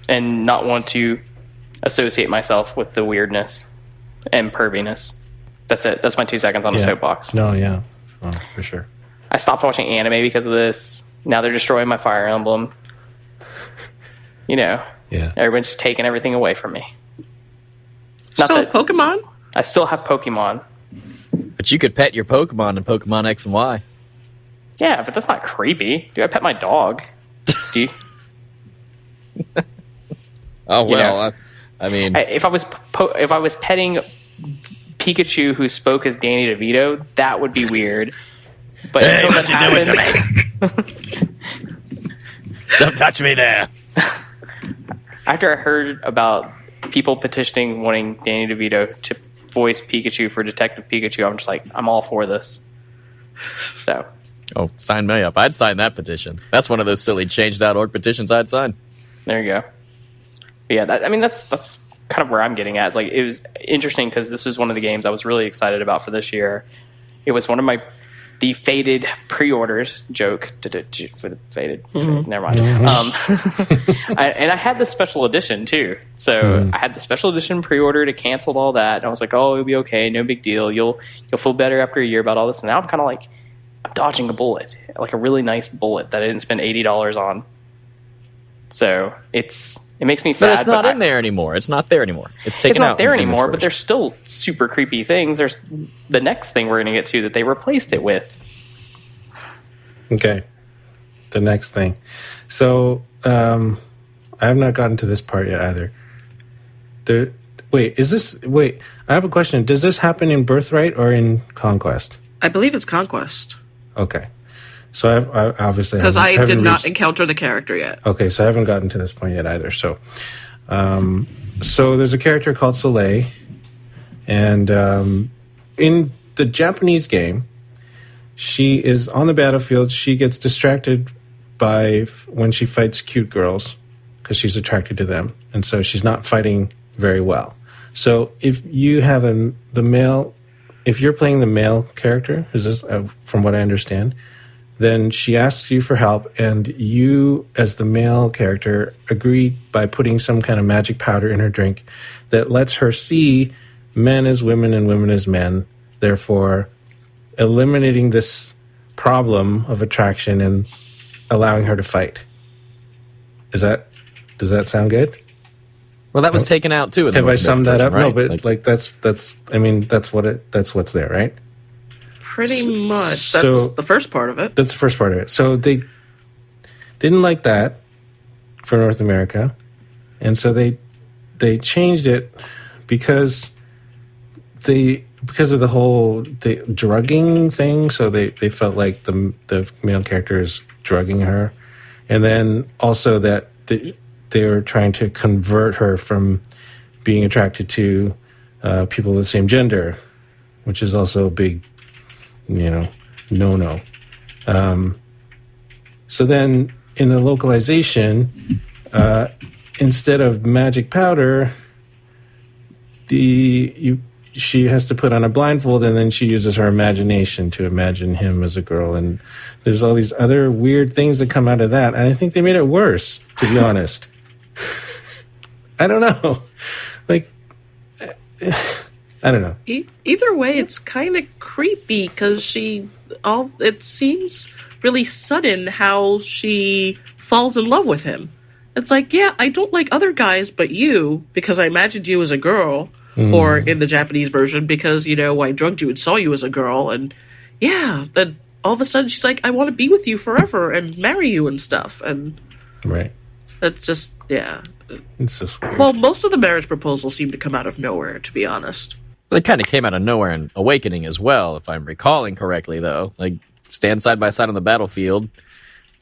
and not want to associate myself with the weirdness and perviness. That's it. That's my 2 seconds on the soapbox. No, yeah. Oh, for sure. I stopped watching anime because of this. Now they're destroying my Fire Emblem. Yeah. Everyone's just taking everything away from me. So Pokemon? I still have Pokemon. But you could pet your Pokemon in Pokemon X and Y. Yeah, but that's not creepy. Dude, I pet my dog. Do you? Oh well, Yeah. I mean, If I was petting Pikachu who spoke as Danny DeVito, that would be weird. But until that happened, don't touch me there. after I heard about people petitioning wanting Danny DeVito to voice Pikachu for Detective Pikachu, I'm just like, I'm all for this. So, Oh, sign me up. I'd sign that petition. That's one of those silly change.org petitions I'd sign. there you go. But yeah, that's kind of where I'm getting at. It's like, it was interesting because this is one of the games I was really excited about for this year. It was one of the faded pre-orders. Joke for the faded. Never mind. And I had the special edition too. So I had the special edition pre-ordered. It canceled all that, and I was like, "Oh, it'll be okay. No big deal. You'll feel better after a year about all this." And now I'm kind of like, I'm dodging a bullet, like a really nice bullet that I didn't spend $80 on. So it's It makes me sad. But it's not but in there anymore. It's not there anymore. It's taken It's out. not there in this anymore, but version. there's still super creepy things. There's the next thing we're going to get to that they replaced it with. Okay. The next thing. So, I have not gotten to this part yet either. Wait, I have a question. Does this happen in Birthright or in Conquest? I believe it's Conquest. Okay. So I obviously Because I haven't did not reached- encounter the character yet. Okay, so I haven't gotten to this point yet either. So, so there's a character called Soleil, and in the Japanese game, she is on the battlefield. She gets distracted by when she fights cute girls because she's attracted to them, and so she's not fighting very well. So if you have if you're playing the male character, is this from what I understand? Then she asks you for help, and you, as the male character, agree by putting some kind of magic powder in her drink that lets her see men as women and women as men, therefore eliminating this problem of attraction and allowing her to fight. Does that sound good? Well, that was taken out too. In the Have I summed that up? version, No, right? but that's what's there, right? Pretty much. so- That's the first part of it. That's the first part of it. So they didn't like that for North America, and so they changed it because of the whole drugging thing. So they felt like the male character is drugging her, and then also that they were trying to convert her from being attracted to people of the same gender, which is also a big no. So then in the localization, instead of magic powder, she has to put on a blindfold, and then she uses her imagination to imagine him as a girl. And there's all these other weird things that come out of that. And I think they made it worse, to be honest. I don't know. Like, I don't know. Either way, it's kind of creepy because it seems really sudden how she falls in love with him. It's like, yeah, I don't like other guys but you because I imagined you as a girl, or in the Japanese version because, I drugged you and saw you as a girl, and yeah, then all of a sudden she's like, I want to be with you forever and marry you and stuff, and Right. it's just, yeah. It's just weird. Well, most of the marriage proposals seem to come out of nowhere, to be honest. They kind of came out of nowhere in Awakening as well, if I'm recalling correctly, though. Like, stand side by side on the battlefield,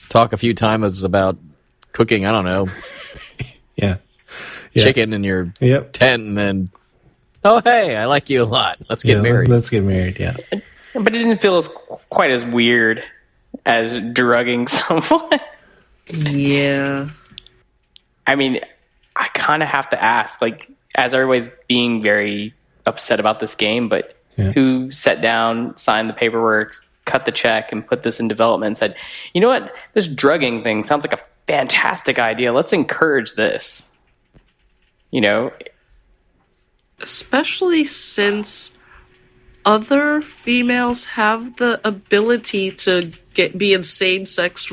talk a few times about cooking, I don't know, yeah. chicken in your Yep. tent, and then, oh, hey, I like you a lot. Let's get married. Let's get married, yeah. But it didn't feel quite as weird as drugging someone. Yeah. I mean, I kind of have to ask, like, as everybody's being very upset about this game, but Yeah. who sat down, signed the paperwork, cut the check, and put this in development and said, you know what, this drugging thing sounds like a fantastic idea. Let's encourage this. Especially since other females have the ability to be in same-sex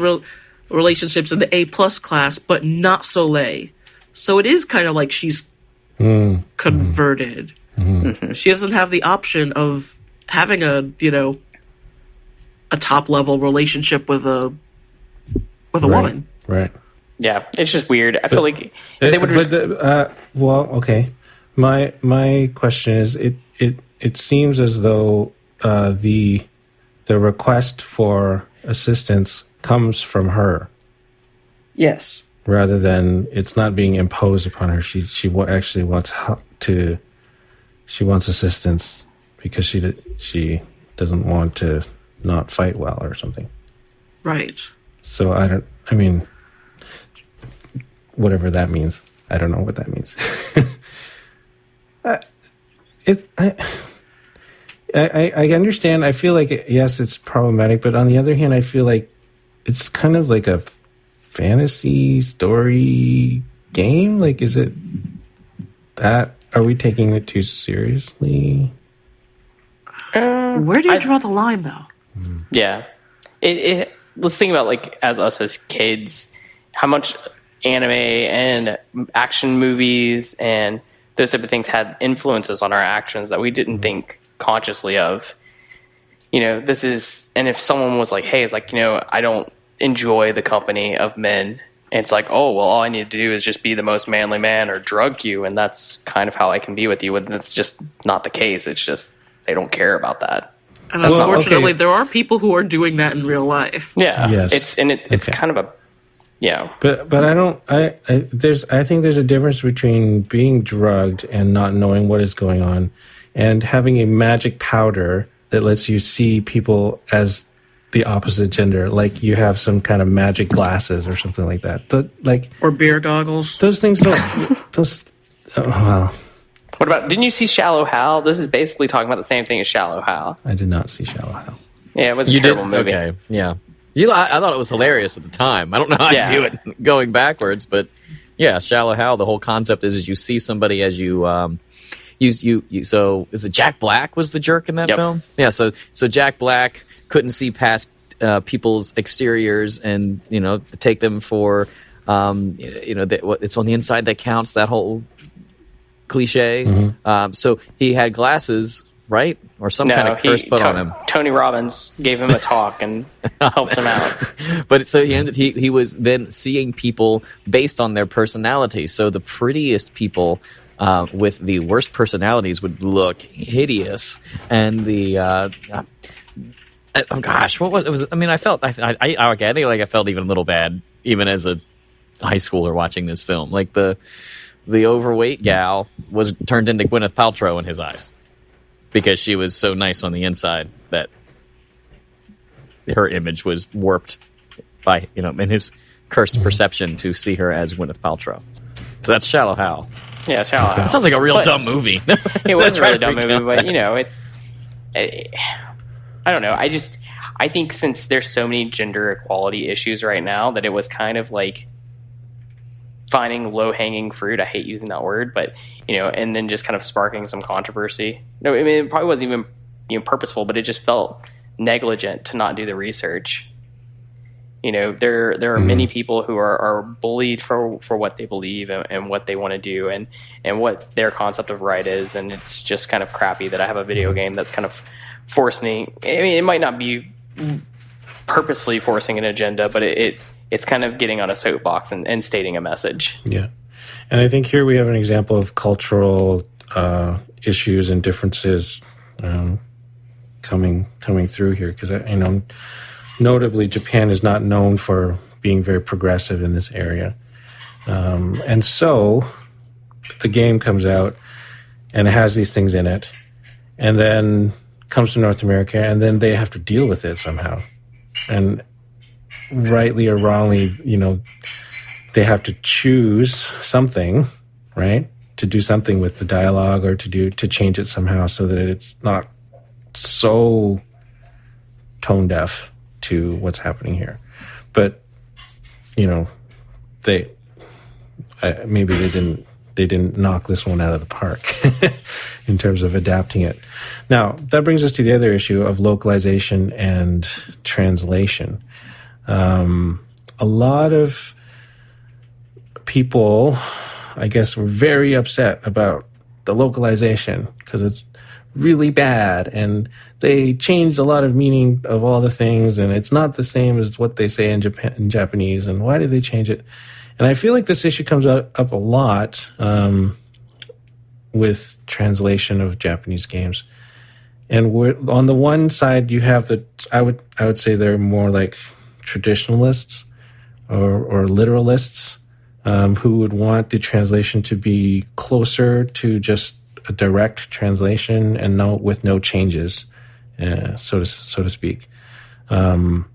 relationships in the A+ class, but not Soleil. So it is kind of like she's converted. Mm-hmm. She doesn't have the option of having a top-level relationship with a woman. Right. Yeah, it's just weird. I feel like they would well, okay. My question is, it seems as though the request for assistance comes from her. Yes. Rather than it's not being imposed upon her. She actually wants she wants assistance because she doesn't want to not fight well or something. Right. So whatever that means. I don't know what that means. I understand. I feel like, yes, it's problematic, but on the other hand, I feel like it's kind of like a fantasy story game. Like, is it that? Are we taking it too seriously? Where do you draw the line, though? Yeah. Let's think about, like, as us as kids, how much anime and action movies and those type of things had influences on our actions that we didn't think consciously of. This is, and if someone was like, hey, it's like, I don't enjoy the company of men. And it's like, oh, well, all I need to do is just be the most manly man or drug you. And that's kind of how I can be with you. And it's just not the case. It's just, they don't care about that. And unfortunately, there are people who are doing that in real life. Yeah. Yes. It's kind of a, But I think there's a difference between being drugged and not knowing what is going on and having a magic powder that lets you see people as the opposite gender, like you have some kind of magic glasses or something like that. Or beer goggles. Those things don't. Well. What about? Didn't you see Shallow Hal? This is basically talking about the same thing as Shallow Hal. I did not see Shallow Hal. Yeah, it was a terrible movie. Okay, yeah. I thought it was hilarious at the time. I don't know how I view it going backwards, but yeah, Shallow Hal. The whole concept is you see somebody as you. So is it Jack Black was the jerk in that film? Yeah. So Jack Black couldn't see past people's exteriors and take them for it's on the inside that counts, that whole cliche. Mm-hmm. So he had glasses, right, or some kind of curse put on him. Tony Robbins gave him a talk and helped him out. But so he was then seeing people based on their personality. So the prettiest people with the worst personalities would look hideous, and the oh gosh, what was it? Was, I mean, I felt I think I felt even a little bad, even as a high schooler watching this film. Like the overweight gal was turned into Gwyneth Paltrow in his eyes because she was so nice on the inside that her image was warped by in his cursed perception to see her as Gwyneth Paltrow. So that's Shallow Hal. Yeah, Shallow Hal. It sounds like a real dumb movie. It was a really dumb movie, but it's. I don't know. I think since there's so many gender equality issues right now that it was kind of like finding low-hanging fruit. I hate using that word, but and then just kind of sparking some controversy. No, I mean it probably wasn't even purposeful, but it just felt negligent to not do the research. There are many people who are bullied for what they believe and what they want to do and what their concept of right is, and it's just kind of crappy that I have a video game that's kind of forcing. I mean, it might not be purposefully forcing an agenda, but it's kind of getting on a soapbox and stating a message. Yeah, and I think here we have an example of cultural issues and differences coming through here because notably, Japan is not known for being very progressive in this area. And so the game comes out and it has these things in it and then comes to North America and then they have to deal with it somehow. And rightly or wrongly, they have to choose something, right? To do something with the dialogue or to change it somehow so that it's not so tone deaf to what's happening here. But maybe they didn't knock this one out of the park in terms of adapting it. Now that brings us to the other issue of localization and translation. A lot of people, I guess, were very upset about the localization because it's really bad and they changed a lot of meaning of all the things and it's not the same as what they say in Japanese, and why did they change it? And I feel like this issue comes up a lot with translation of Japanese games. And on the one side you have I would say they're more like traditionalists or literalists who would want the translation to be closer to just a direct translation and with no changes, so to speak. And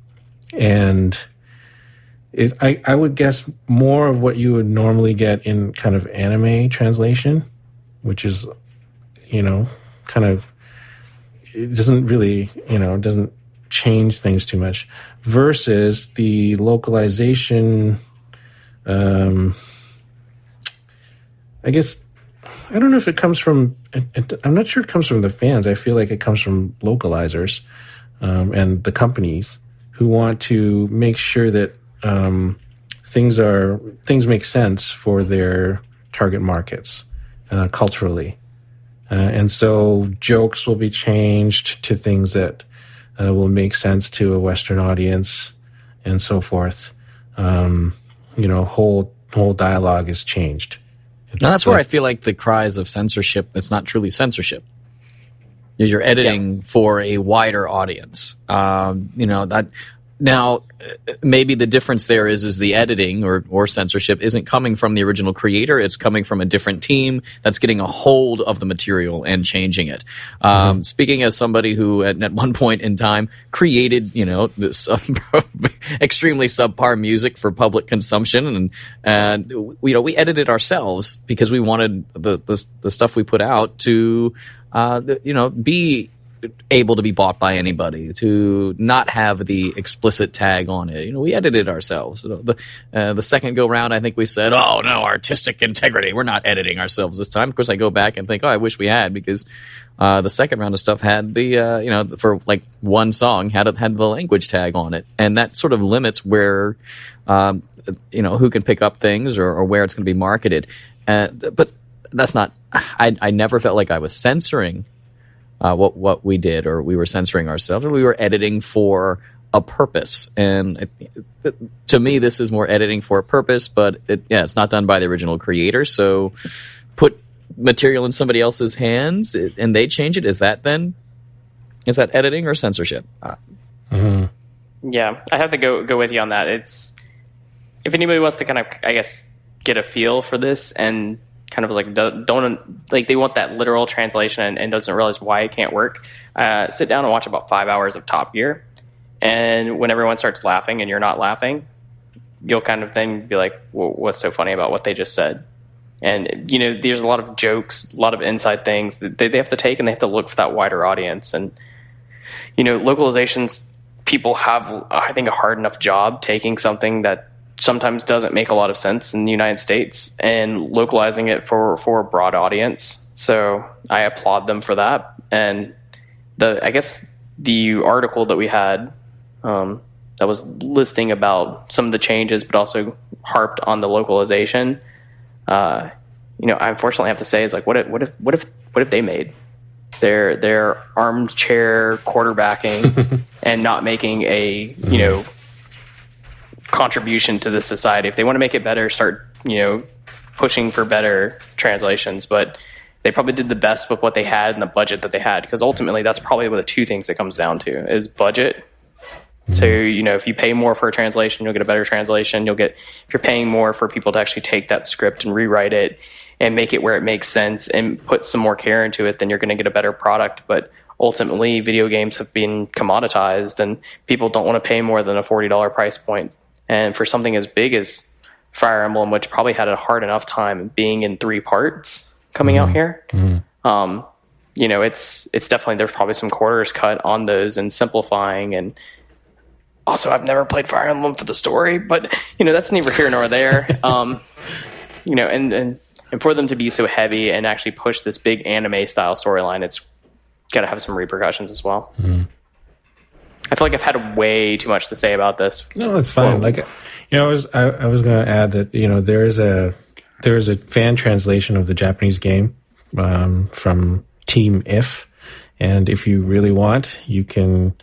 I would guess more of what you would normally get in kind of anime translation, which is, kind of, it doesn't really, doesn't change things too much, versus the localization. I guess, I don't know if it comes from, I'm not sure it comes from the fans. I feel like it comes from localizers and the companies who want to make sure that things make sense for their target markets culturally. And so jokes will be changed to things that will make sense to a Western audience and so forth. Whole dialogue is changed. Now, that's where I feel like the cries of censorship, that's not truly censorship. You're editing for a wider audience. Now, maybe the difference there is the editing or censorship isn't coming from the original creator. It's coming from a different team that's getting a hold of the material and changing it. Speaking as somebody who at one point in time created, this extremely subpar music for public consumption, and we edited ourselves because we wanted the stuff we put out to be able to be bought by anybody, to not have the explicit tag on it. We edited ourselves. The second go round, I think we said, "Oh no, artistic integrity. We're not editing ourselves this time." Of course, I go back and think, "Oh, I wish we had," because the second round of stuff had the for like one song had the language tag on it, and that sort of limits where who can pick up things or where it's going to be marketed. But that's not. I never felt like I was censoring what we did, or we were censoring ourselves, or we were editing for a purpose. And to me, this is more editing for a purpose, but it's not done by the original creator. So put material in somebody else's hands and they change it. Is that editing or censorship? Yeah, I have to go with you on that. It's, if anybody wants to kind of, I guess, get a feel for this and kind of like don't like, they want that literal translation and doesn't realize why it can't work, sit down and watch about 5 hours of Top Gear, and when everyone starts laughing and you're not laughing, you'll kind of then be like, well, what's so funny about what they just said? And there's a lot of jokes, a lot of inside things that they have to take, and they have to look for that wider audience. And localizations, people have, I think, a hard enough job taking something that sometimes doesn't make a lot of sense in the United States and localizing it for a broad audience. So I applaud them for that. And I guess the article that we had that was listing about some of the changes, but also harped on the localization. I unfortunately have to say, is like, what if they made their armchair quarterbacking and not making a contribution to the society? If they want to make it better, start pushing for better translations. But they probably did the best with what they had and the budget that they had, because ultimately that's probably the two things it comes down to is budget. So if you pay more for a translation, you'll get a better translation. If you're paying more for people to actually take that script and rewrite it and make it where it makes sense and put some more care into it, then you're going to get a better product. But ultimately, video games have been commoditized, and people don't want to pay more than a $40 price point. And for something as big as Fire Emblem, which probably had a hard enough time being in 3 parts coming out here, it's definitely, there's probably some quarters cut on those and simplifying. And also, I've never played Fire Emblem for the story, but that's neither here nor there. And for them to be so heavy and actually push this big anime style storyline, it's got to have some repercussions as well. I feel like I've had way too much to say about this. No, it's fine. I was going to add that there is a fan translation of the Japanese game from Team If, and if you really want, you can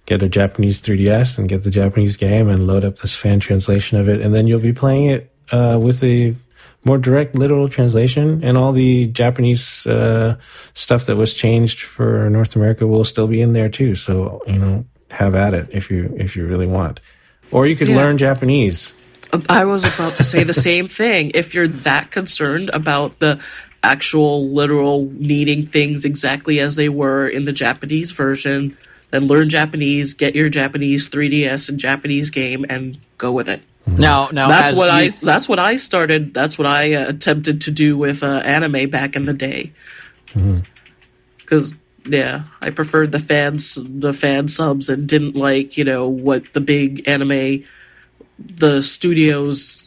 get a Japanese 3DS and get the Japanese game and load up this fan translation of it, and then you'll be playing it with a more direct literal translation, and all the Japanese stuff that was changed for North America will still be in there too. So have at it if you really want, or you could learn Japanese. I was about to say the same thing. If you're that concerned about the actual literal needing things exactly as they were in the Japanese version, then learn Japanese, get your Japanese 3DS and Japanese game, and go with it. Now that's what I started. That's what I attempted to do with anime back in the day. Because I preferred the fan subs and didn't like what the big anime, the studios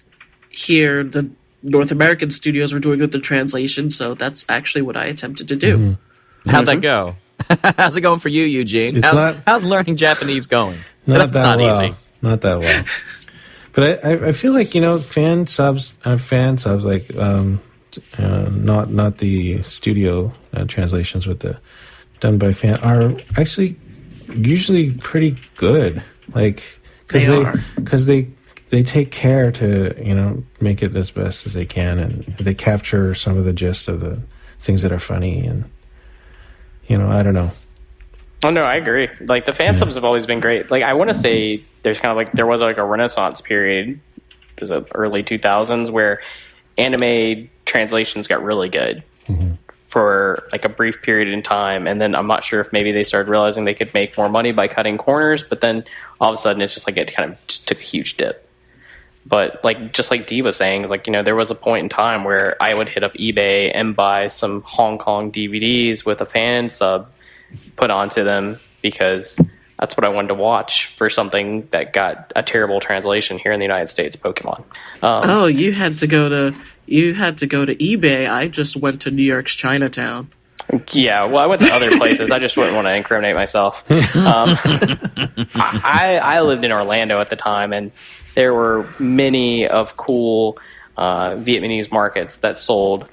here, the North American studios were doing with the translation. So that's actually what I attempted to do. How'd that go? How's it going for you, Eugene? How's learning Japanese going? Not That's that not well. easy. Not that well. But I feel like, fan subs like not the studio translations with the done by fan are actually usually pretty good. Like because they take care to make it as best as they can, and they capture some of the gist of the things that are funny, and I don't know. Oh no, I agree. Like the fan subs have always been great. Like I want to say there was like a renaissance period, it was the early 2000s, where anime translations got really good for like a brief period in time, and then I'm not sure if maybe they started realizing they could make more money by cutting corners, but then all of a sudden it's just like it kind of just took a huge dip. But like just like Dee was saying, is like there was a point in time where I would hit up eBay and buy some Hong Kong DVDs with a fan sub put onto them because that's what I wanted to watch for something that got a terrible translation here in the United States, Pokemon. You had to go to eBay. I just went to New York's Chinatown. Yeah, well, I went to other places. I just wouldn't want to incriminate myself. I lived in Orlando at the time, and there were many of cool Vietnamese markets that sold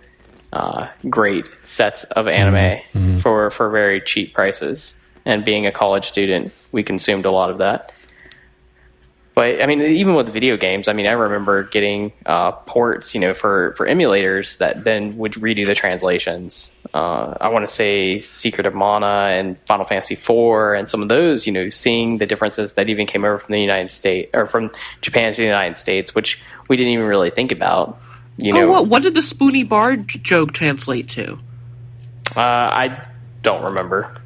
great sets of anime for very cheap prices. And being a college student, we consumed a lot of that. But I mean, even with video games, I mean, I remember getting ports, for emulators that then would redo the translations. I want to say Secret of Mana and Final Fantasy IV, and some of those, seeing the differences that even came over from the United States or from Japan to the United States, which we didn't even really think about. What did the Spoonie Bar joke translate to? I don't remember,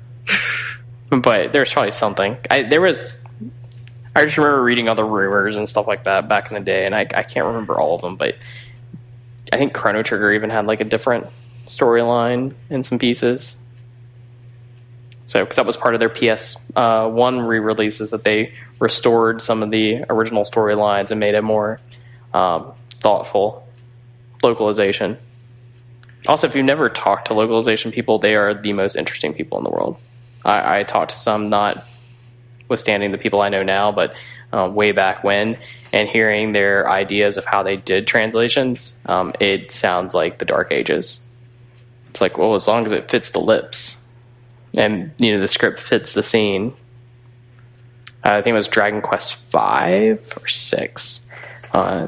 but there's probably something. I just remember reading all the rumors and stuff like that back in the day, and I can't remember all of them, but I think Chrono Trigger even had like a different storyline in some pieces. So, because that was part of their PS1 re-releases, that they restored some of the original storylines and made a more thoughtful localization. Also, if you've never talked to localization people, they are the most interesting people in the world. I talked to some, not withstanding the people I know now, but way back when, and hearing their ideas of how they did translations, it sounds like the Dark Ages. It's like, well, as long as it fits the lips and the script fits the scene. I think it was Dragon Quest 5 or 6. I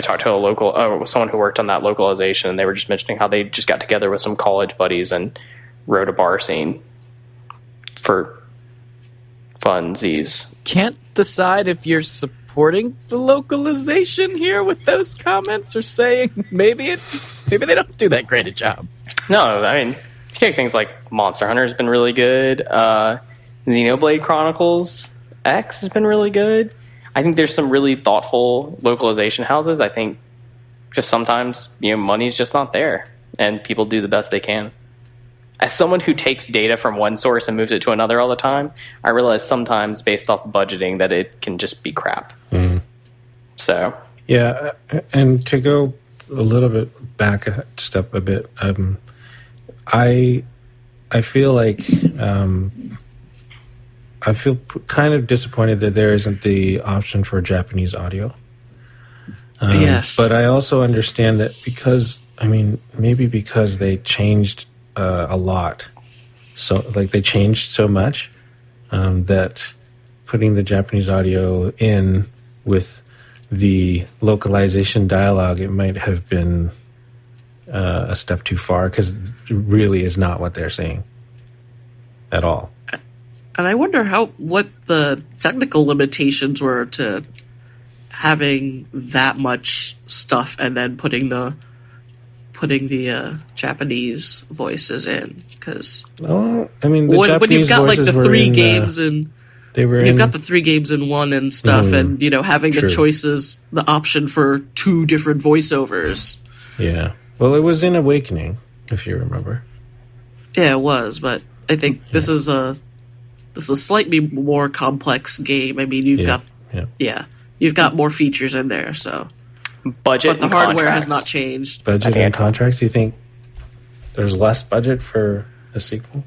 talked to someone who worked on that localization, and they were just mentioning how they just got together with some college buddies and wrote a bar scene for funsies. Can't decide if you're supporting the localization here with those comments, or saying maybe they don't do that great a job. No, I mean, you take things like Monster Hunter has been really good. Xenoblade Chronicles X has been really good. I think there's some really thoughtful localization houses. I think just sometimes, money's just not there, and people do the best they can. As someone who takes data from one source and moves it to another all the time, I realize sometimes, based off budgeting, that it can just be crap. So yeah, and to go a little bit back a step a bit, I feel like I feel kind of disappointed that there isn't the option for Japanese audio. Yes, but I also understand that because they changed a lot, so like they changed so much that putting the Japanese audio in with the localization dialogue, it might have been a step too far, because it really is not what they're saying at all. And I wonder what the technical limitations were to having that much stuff and then putting the Japanese voices in, because the Japanese when you've got like the voices three were games in, you've got the 3 games in one and stuff, and having true. the choices, the option for 2 different voiceovers. Yeah, well, it was in Awakening, if you remember. Yeah, it was, but I think this is a slightly more complex game. I mean, you've got more features in there, so. Budget, but the hardware has not changed. Budget and contracts. Do you think there's less budget for the sequel?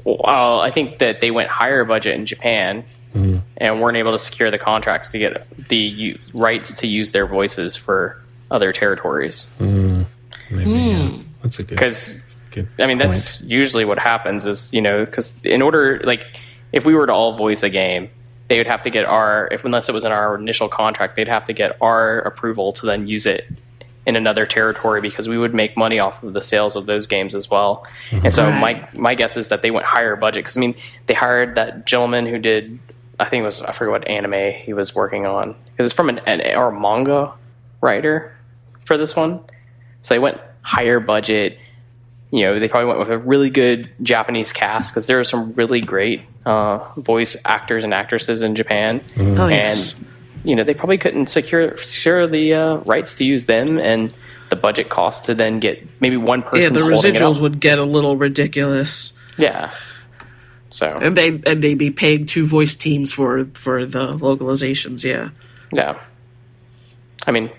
Well, I think that they went higher budget in Japan and weren't able to secure the contracts to get the rights to use their voices for other territories. Maybe, yeah. That's a good. Because good I mean, point. that's usually what happens is, because in order, like, if we were to all voice a game, they would have to get unless it was in our initial contract, they'd have to get our approval to then use it in another territory, because we would make money off of the sales of those games as well. And so my guess is that they went higher budget, because I mean, they hired that gentleman who did, I forget what anime he was working on, because it's from a manga writer for this one. So they went higher budget. They probably went with a really good Japanese cast, because there are some really great voice actors and actresses in Japan. Oh, yes. And they probably couldn't secure the rights to use them, and the budget cost to then get maybe one person. Yeah, the residuals would get a little ridiculous. Yeah. So and they'd be paying 2 voice teams for the localizations. Yeah. Yeah. I mean,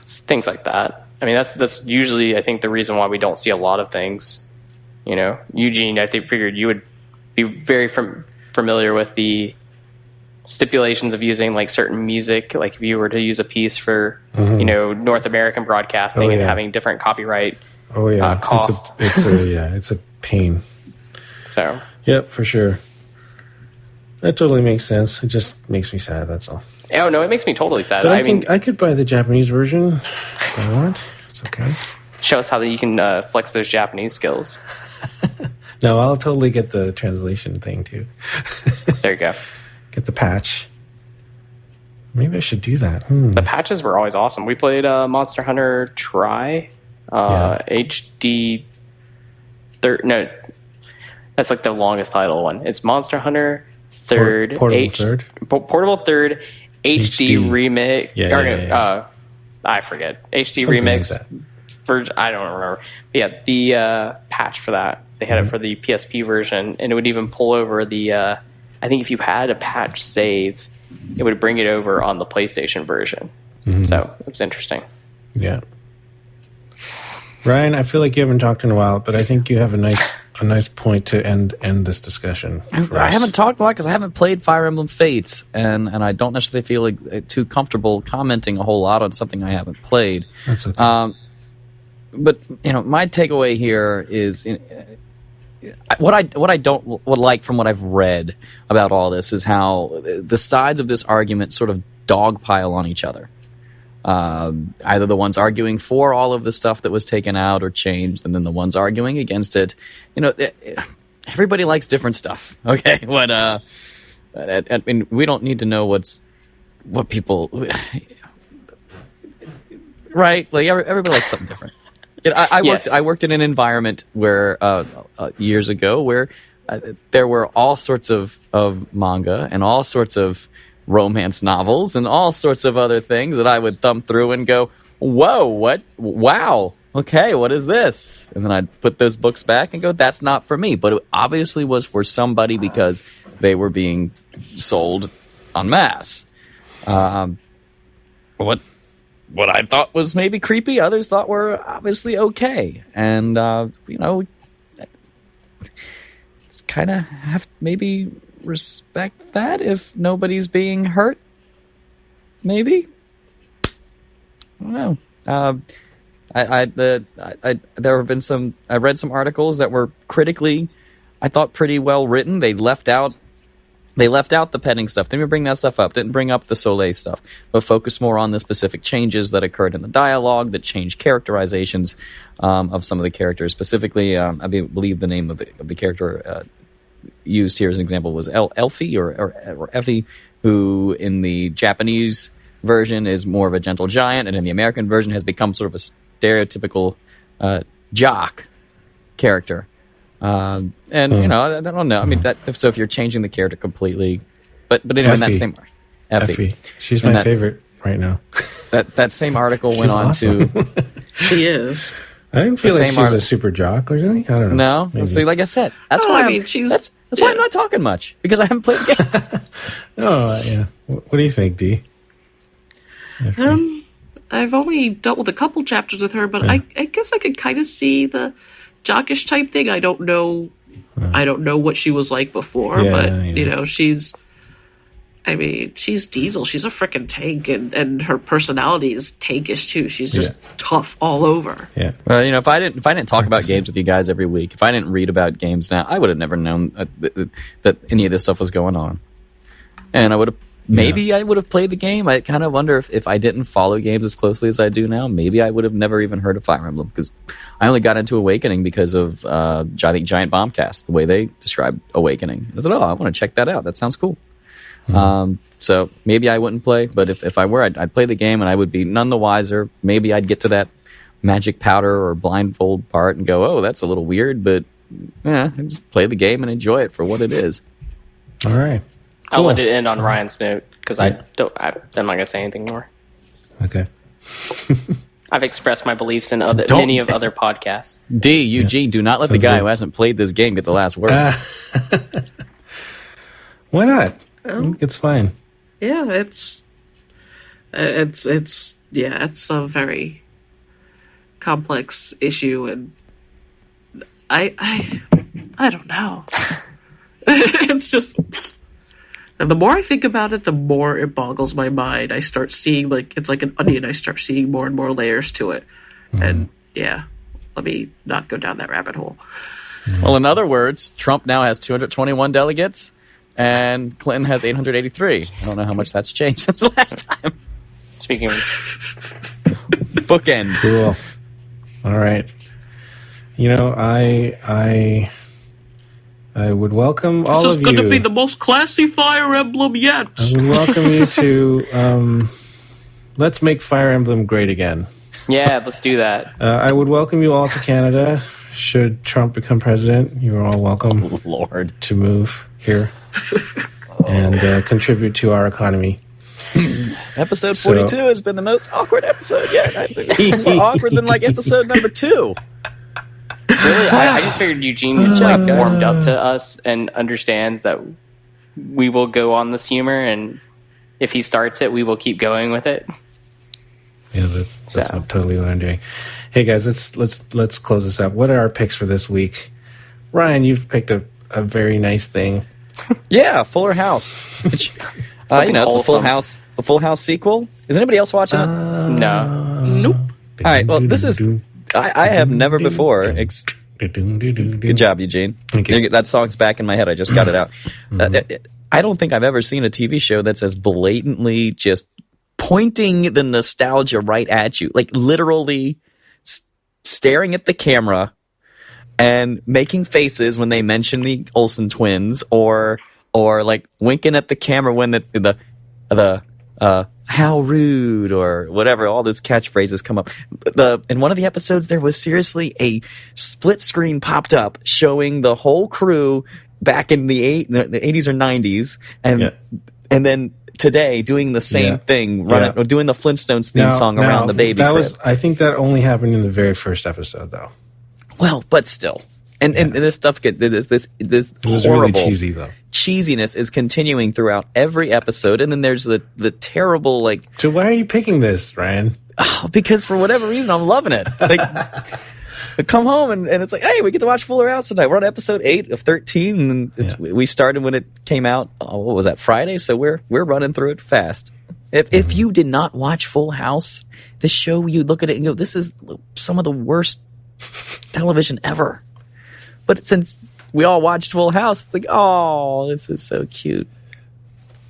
it's things like that. I mean, that's usually, I think, the reason why we don't see a lot of things. Eugene, I think, figured you would be very familiar with the stipulations of using like certain music, like if you were to use a piece for North American broadcasting and having different copyright costs. It's a pain. So yep, for sure. That totally makes sense. It just makes me sad. That's all. Oh no, it makes me totally sad. But I could buy the Japanese version if I want. It's okay. Show us how that you can flex those Japanese skills. No, I'll totally get the translation thing too. There you go. Get the patch. Maybe I should do that. The patches were always awesome. We played Monster Hunter Tri HD. No, that's like the longest title one. It's Monster Hunter Third Portable Third HD remake. I forget HD Something remix. Like I don't remember. But yeah, the patch for that, they had it for the PSP version, and it would even pull over the. I think if you had a patch save, it would bring it over on the PlayStation version. So it was interesting. Yeah. Ryan, I feel like you haven't talked in a while, but I think you have a nice point to end this discussion. I haven't talked a lot because I haven't played Fire Emblem Fates, and I don't necessarily feel like too comfortable commenting a whole lot on something I haven't played. That's okay. But my takeaway here is what I don't like from what I've read about all this is how the sides of this argument sort of dogpile on each other. Either the ones arguing for all of the stuff that was taken out or changed, and then the ones arguing against it. Everybody likes different stuff. Okay, I mean, we don't need to know what people, right? Like everybody likes something different. I worked in an environment where years ago where there were all sorts of manga and all sorts of romance novels and all sorts of other things that I would thumb through and go, whoa, what? Wow. Okay, what is this? And then I'd put those books back and go, that's not for me. But it obviously was for somebody because they were being sold en masse. What I thought was maybe creepy, others thought were obviously okay. And, just kind of have to maybe respect that if nobody's being hurt. Maybe? I don't know. There have been I read some articles that were critically, I thought, pretty well written. They left out the petting stuff. Didn't even bring that stuff up. Didn't bring up the Soleil stuff, but focused more on the specific changes that occurred in the dialogue that changed characterizations of some of the characters. Specifically, I believe the name of the character used here as an example was Elfie or Effie, who in the Japanese version is more of a gentle giant, and in the American version has become sort of a stereotypical jock character. I don't know. I mean, so if you're changing the character completely, but anyway, in that same Effie, she's my favorite right now. That same article went on awesome. to. She is. I didn't feel like she was a super jock or anything. I don't know. No, see, like I said, that's why why I'm not talking much, because I haven't played the game. Yeah. What do you think, Dee? I've only dealt with a couple chapters with her, but I guess I could kind of see the jockish type thing. I don't know what she was like before, but she's I mean, she's Diesel. She's a freaking tank, and her personality is tankish too. She's just tough all over. Yeah. Well, if I didn't talk about games with you guys every week, if I didn't read about games now, I would have never known that any of this stuff was going on. And I would have I would have played the game. I kind of wonder if I didn't follow games as closely as I do now, maybe I would have never even heard of Fire Emblem, because I only got into Awakening because of I think Giant Bombcast, the way they described Awakening. I said, I want to check that out. That sounds cool. So maybe I wouldn't play, but if I were, I'd play the game and I would be none the wiser. Maybe I'd get to that magic powder or blindfold part and go, oh, that's a little weird, but just play the game and enjoy it for what it is. All right. I'll let it end on Ryan's note because I'm not going to say anything more. Okay. I've expressed my beliefs in many of other podcasts. D, Eugene, do not let the guy who hasn't played this game get the last word. Why not? It's fine. Yeah, it's a very complex issue, and I don't know. It's just, and the more I think about it, the more it boggles my mind. I start seeing, it's like an onion. I start seeing more and more layers to it, and let me not go down that rabbit hole. Well, in other words, Trump now has 221 delegates. And Clinton has 883. I don't know how much that's changed since the last time. Speaking of bookend. Cool. All right. I would welcome all of you. This is going to be the most classy Fire Emblem yet. I would welcome you to let's make Fire Emblem great again. Yeah, let's do that. I would welcome you all to Canada. Should Trump become president, you're all welcome Lord. to move here and contribute to our economy. Episode 42 has been the most awkward episode yet. I think it's more awkward than episode number 2. Really? I just figured Eugene is warmed up to us and understands that we will go on this humor, and if he starts it, we will keep going with it. Yeah, that's totally what I'm doing. Hey guys, let's close this up. What are our picks for this week? Ryan, you've picked a very nice thing. Yeah, Fuller House. It's the Full House sequel. Is anybody else watching it? No. Nope. All right. Well, this is. I have never before. Good job, Eugene. Thank you. That song's back in my head. I just got it out. I don't think I've ever seen a TV show that's as blatantly just pointing the nostalgia right at you, literally staring at the camera and making faces when they mention the Olsen twins, or winking at the camera when the how rude or whatever, all those catchphrases come up. In one of the episodes, there was seriously a split screen popped up showing the whole crew back in the 80s or 90s, and then today doing the same thing, doing the Flintstones theme song around the baby crib. I think that only happened in the very first episode, though. Well, but still. And this stuff this horrible really cheesy, though. Cheesiness is continuing throughout every episode, and then there's the terrible So why are you picking this, Ryan? Because for whatever reason I'm loving it. I come home and it's hey, we get to watch Fuller House tonight. We're on episode 8 of 13, and we started when it came out. What was that, Friday? So we're running through it fast. If you did not watch Full House, this show, you look at it and go, this is some of the worst television ever. But since we all watched Full House, it's oh, this is so cute.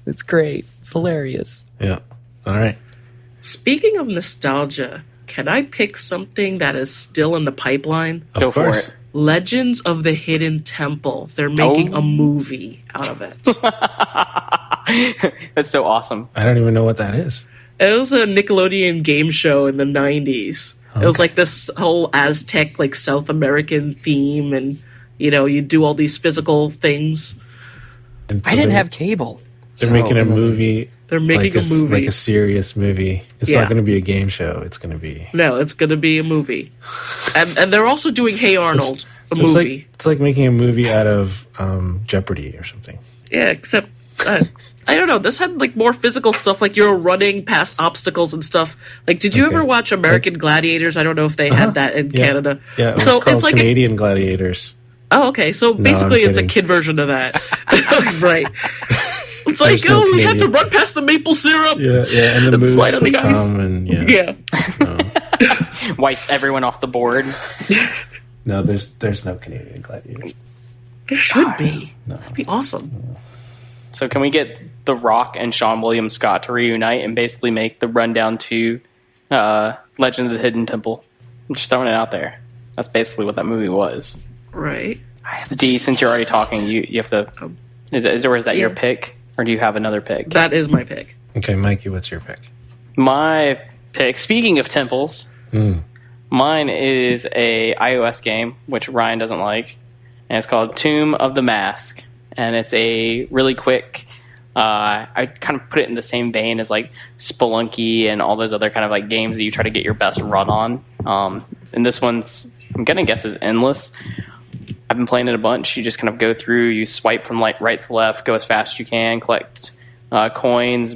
It's great. It's hilarious. Yeah. All right. Speaking of nostalgia, can I pick something that is still in the pipeline? Of course. For it. Legends of the Hidden Temple. They're making a movie out of it. That's so awesome. I don't even know what that is. It was a Nickelodeon game show in the 90s. Okay. It was this whole Aztec, South American theme, and, you do all these physical things. So I didn't have cable. They're making a movie. They're making a movie. Like a serious movie. It's not going to be a game show. It's going to be... No, it's going to be a movie. and they're also doing Hey Arnold, a movie. It's like making a movie out of Jeopardy or something. Yeah, except... I don't know. This had more physical stuff, you're running past obstacles and stuff. Did you ever watch American Gladiators? I don't know if they had that in Canada. Yeah, it was called Canadian Gladiators. Oh, okay. So basically, it's a kid version of that, right? It's like, There's no we had to Canadian. run past the maple syrup. Yeah, and the And moose slide on would the ice. come, and Yeah. Wipes everyone off the board. No, there's no Canadian gladiators. There should be. No. That'd be awesome. So can we get The Rock and Sean William Scott to reunite and basically make the rundown to Legend of the Hidden Temple? I'm just throwing it out there. That's basically what that movie was. Right. Dee, since you're already talking, you have to. Is that your Yeah. pick, or do you have another pick? That is my pick. Okay, Mikey, what's your pick? My pick. Speaking of temples, mine is a iOS game which Ryan doesn't like, and it's called Tomb of the Mask, and it's a really quick. I kind of put it in the same vein as like Spelunky and all those other kind of like games that you try to get your best run on. And this one's, I'm gonna guess, is endless. I've been playing it a bunch. You just kind of go through, you swipe from like right to left, go as fast as you can, collect coins,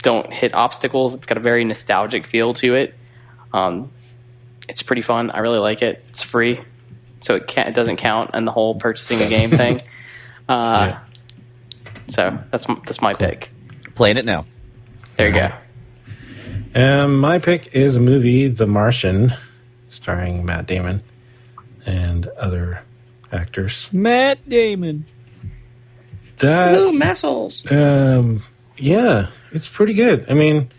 don't hit obstacles. It's got a very nostalgic feel to it. It's pretty fun. I really like it. It's free, so it doesn't count in the whole purchasing a game thing. Yeah. So that's my pick. Playing it now. There you go. My pick is a movie, The Martian, starring Matt Damon and other actors. Matt Damon. That Ooh, massholes. yeah, it's pretty good. I mean,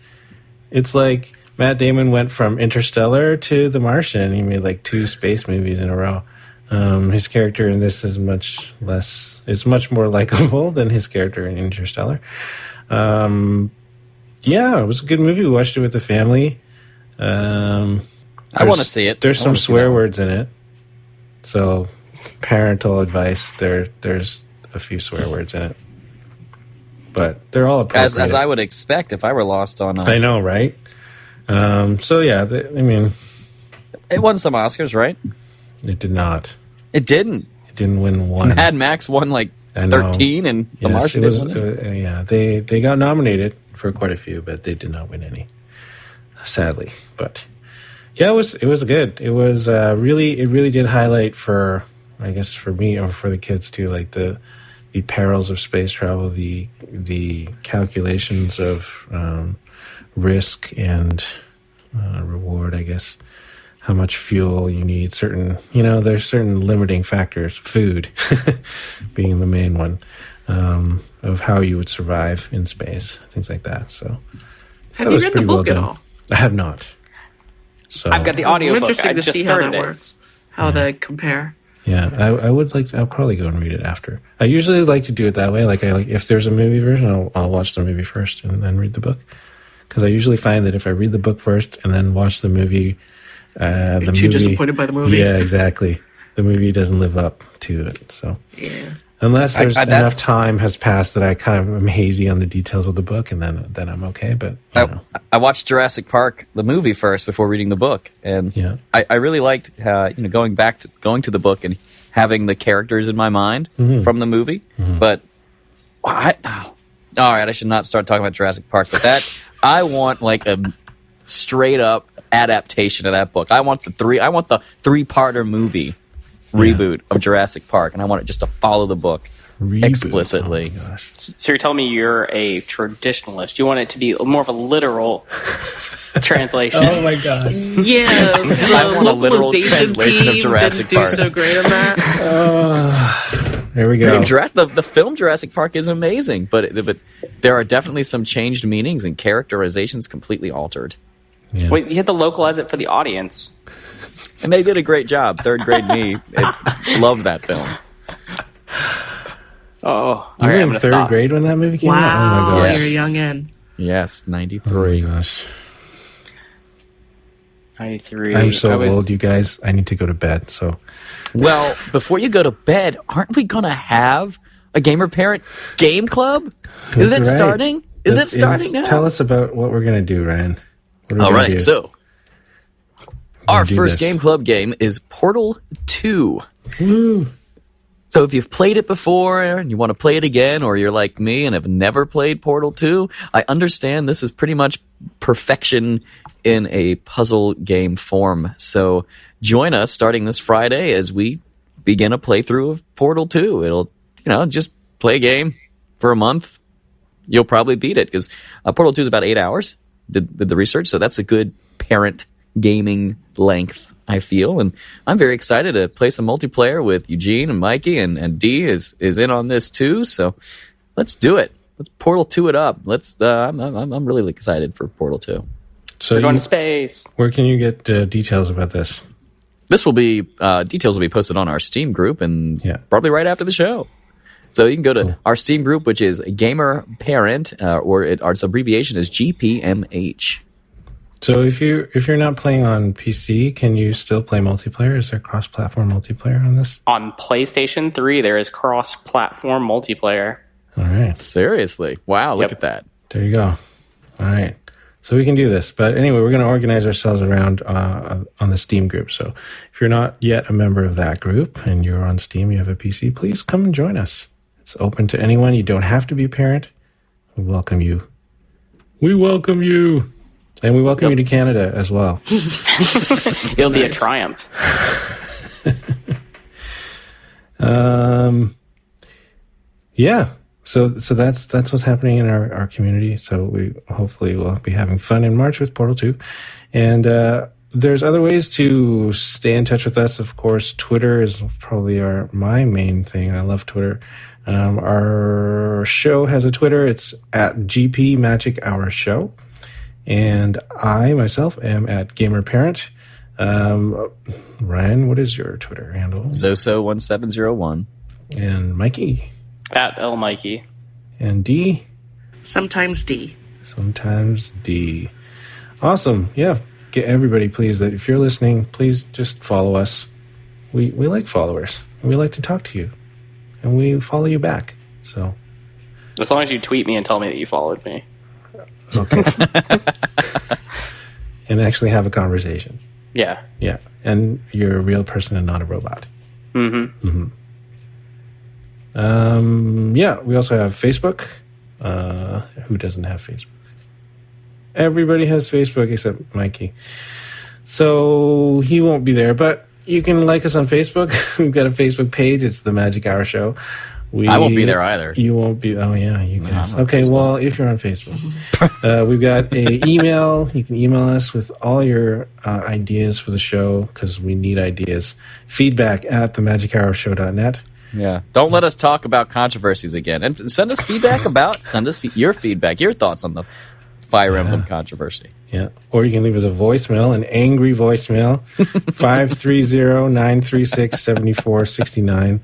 it's like Matt Damon went from Interstellar to The Martian. He made like 2 space movies in a row. His character in this is much more likable than his character in Interstellar. Yeah, it was a good movie. We watched it with the family. I want to see it. There's I some wanna see swear that one. words in it. So, parental advice, there's a few swear words in it. But they're all appropriate. As I would expect if I were lost on. I know, right? So, yeah, I mean, It won some Oscars, right? it did not. It didn't. It didn't win one. Mad Max won like I know. 13, and The Yes, Martian it was, didn't win it. yeah, they got nominated for quite a few, but they did not win any, sadly. But yeah, it was good. It was it really did highlight for, I guess, for me or for the kids too, like the perils of space travel, the calculations of risk and reward, I guess. How much fuel you need, there's certain limiting factors, food being the main one, of how you would survive in space, things like that. So, Have you read the book at all? I have not. So I've got the I'm audiobook. interested I to just see how started that it. works. How they compare. yeah, I would like. I'll probably go and read it after. I usually like to do it that way. Like if there's a movie version, I'll watch the movie first and then read the book. Because I usually find that if I read the book first and then watch the movie. You're too disappointed by the movie. Yeah, exactly. The movie doesn't live up to it. So Yeah. unless there's enough that's- time has passed that I kind of am hazy on the details of the book, and then I'm okay. But you know. I watched Jurassic Park, the movie, first before reading the book, and Yeah. I really liked going to the book and having the characters in my mind Mm-hmm. from the movie. But all right, I should not start talking about Jurassic Park. But that I want like a straight up adaptation of that book. I want the 3-parter movie reboot of Jurassic Park, and I want it just to follow the book Reboot. explicitly. Oh my gosh. So you're telling me you're a traditionalist. You want it to be more of a literal translation. Oh my god. Yes, I the want a literal localization translation of team Jurassic didn't do Park. so great on that. There we I go. mean, the film Jurassic Park is amazing, but there are definitely some changed meanings and characterizations completely altered. Yeah. Wait, you had to localize it for the audience. And they did a great job. Third grade me loved that film. Oh, all You right, were I'm in gonna third stop. grade when that movie came out? Wow, Oh my Yes. gosh. you're a youngin. Yes, Oh my 93. gosh. 93. I'm so I was- old, you guys. I need to go to bed. So Well, before you go to bed, aren't we going to have a Gamer Parent Game Club? Is That's it right. starting? Is it starting now? Tell us about what we're gonna do, Ryan. What are we All gonna right, do? so our do first this. Game Club game is Portal 2. Woo. So if you've played it before and you want to play it again, or you're like me and have never played Portal 2, I understand this is pretty much perfection in a puzzle game form. So join us starting this Friday as we begin a playthrough of Portal 2. It'll, just play a game for a month, you'll probably beat it because Portal 2 is about 8 hours. Did the research, so that's a good parent gaming length, I feel, and I'm very excited to play some multiplayer with Eugene and Mikey and Dee is in on this too. So let's do it. Let's Portal 2 it up. I'm really excited for Portal 2. So We're going to space. Where can you get details about this? This will be details will be posted on our Steam group and probably right after the show. So you can go to our Steam group, which is Gamer Parent, or its abbreviation is GPMH. So if you're not playing on PC, can you still play multiplayer? Is there cross-platform multiplayer on this? On PlayStation 3, there is cross-platform multiplayer. All right. Seriously. Wow, look at that. There you go. All right. So we can do this. But anyway, we're going to organize ourselves around on the Steam group. So if you're not yet a member of that group and you're on Steam, you have a PC, please come and join us. It's open to anyone. You don't have to be a parent. We welcome you. We welcome you. And we welcome you to Canada as well. It'll be a triumph. Yeah. So that's what's happening in our community. So we hopefully will be having fun in March with Portal 2. And there's other ways to stay in touch with us. Of course, Twitter is probably my main thing. I love Twitter. Our show has a Twitter. It's at GP Magic Hour Show. And I, myself, am at Gamer Parent. Ryan, what is your Twitter handle? Zoso1701. And Mikey? At L Mikey. And Dee? Sometimes D. Sometimes D. Awesome. Yeah. Get everybody, please, that if you're listening, please just follow us. We like followers. And we like to talk to you. And we follow you back. So. As long as you tweet me and tell me that you followed me. Okay. And actually have a conversation. Yeah. Yeah. And you're a real person and not a robot. Mm-hmm. Mm-hmm. Yeah, we also have Facebook. Who doesn't have Facebook? Everybody has Facebook except Mikey. So he won't be there, but you can like us on Facebook. We've got a Facebook page. It's The Magic Hour Show. I won't be there either. You won't be. Oh, yeah, you guys. No, okay, well, if you're on Facebook. We've got an email. You can email us with all your ideas for the show because we need ideas. Feedback at themagichourshow.net. Yeah. Don't let us talk about controversies again. And send us feedback your feedback, your thoughts on the Fire Emblem controversy. Yeah. Or you can leave us a voicemail, an angry voicemail, 530-936-7469.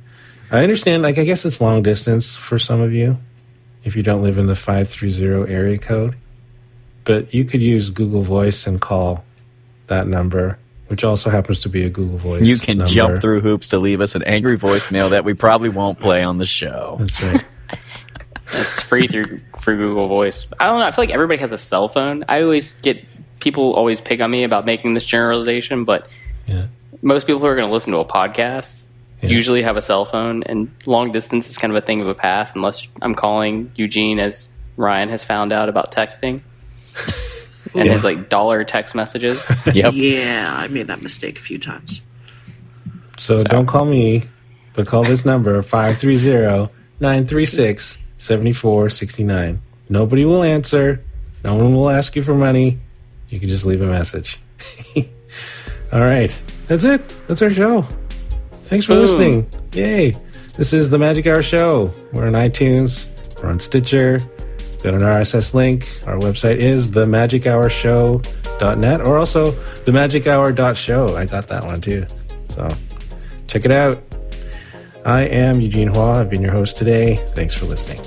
I understand, I guess it's long distance for some of you if you don't live in the 530 area code. But you could use Google Voice and call that number, which also happens to be a Google Voice You can number. jump through hoops to leave us an angry voicemail that we probably won't play on the show. That's right. It's free through Google Voice. I don't know. I feel like everybody has a cell phone. I always get people always pick on me about making this generalization, but most people who are going to listen to a podcast usually have a cell phone, and long distance is kind of a thing of the past unless I'm calling Eugene, as Ryan has found out about texting. And his dollar text messages. Yep. Yeah, I made that mistake a few times. So don't call me, but call this number, 530-936-7469. Nobody will answer. No one will ask you for money. You can just leave a message. All right. That's it. That's our show. Thanks for listening. Yay. This is The Magic Hour Show. We're on iTunes. We're on Stitcher. Got an RSS link. Our website is themagichourshow.net or also themagichour.show. I got that one too. So check it out. I am Eugene Hua. I've been your host today. Thanks for listening.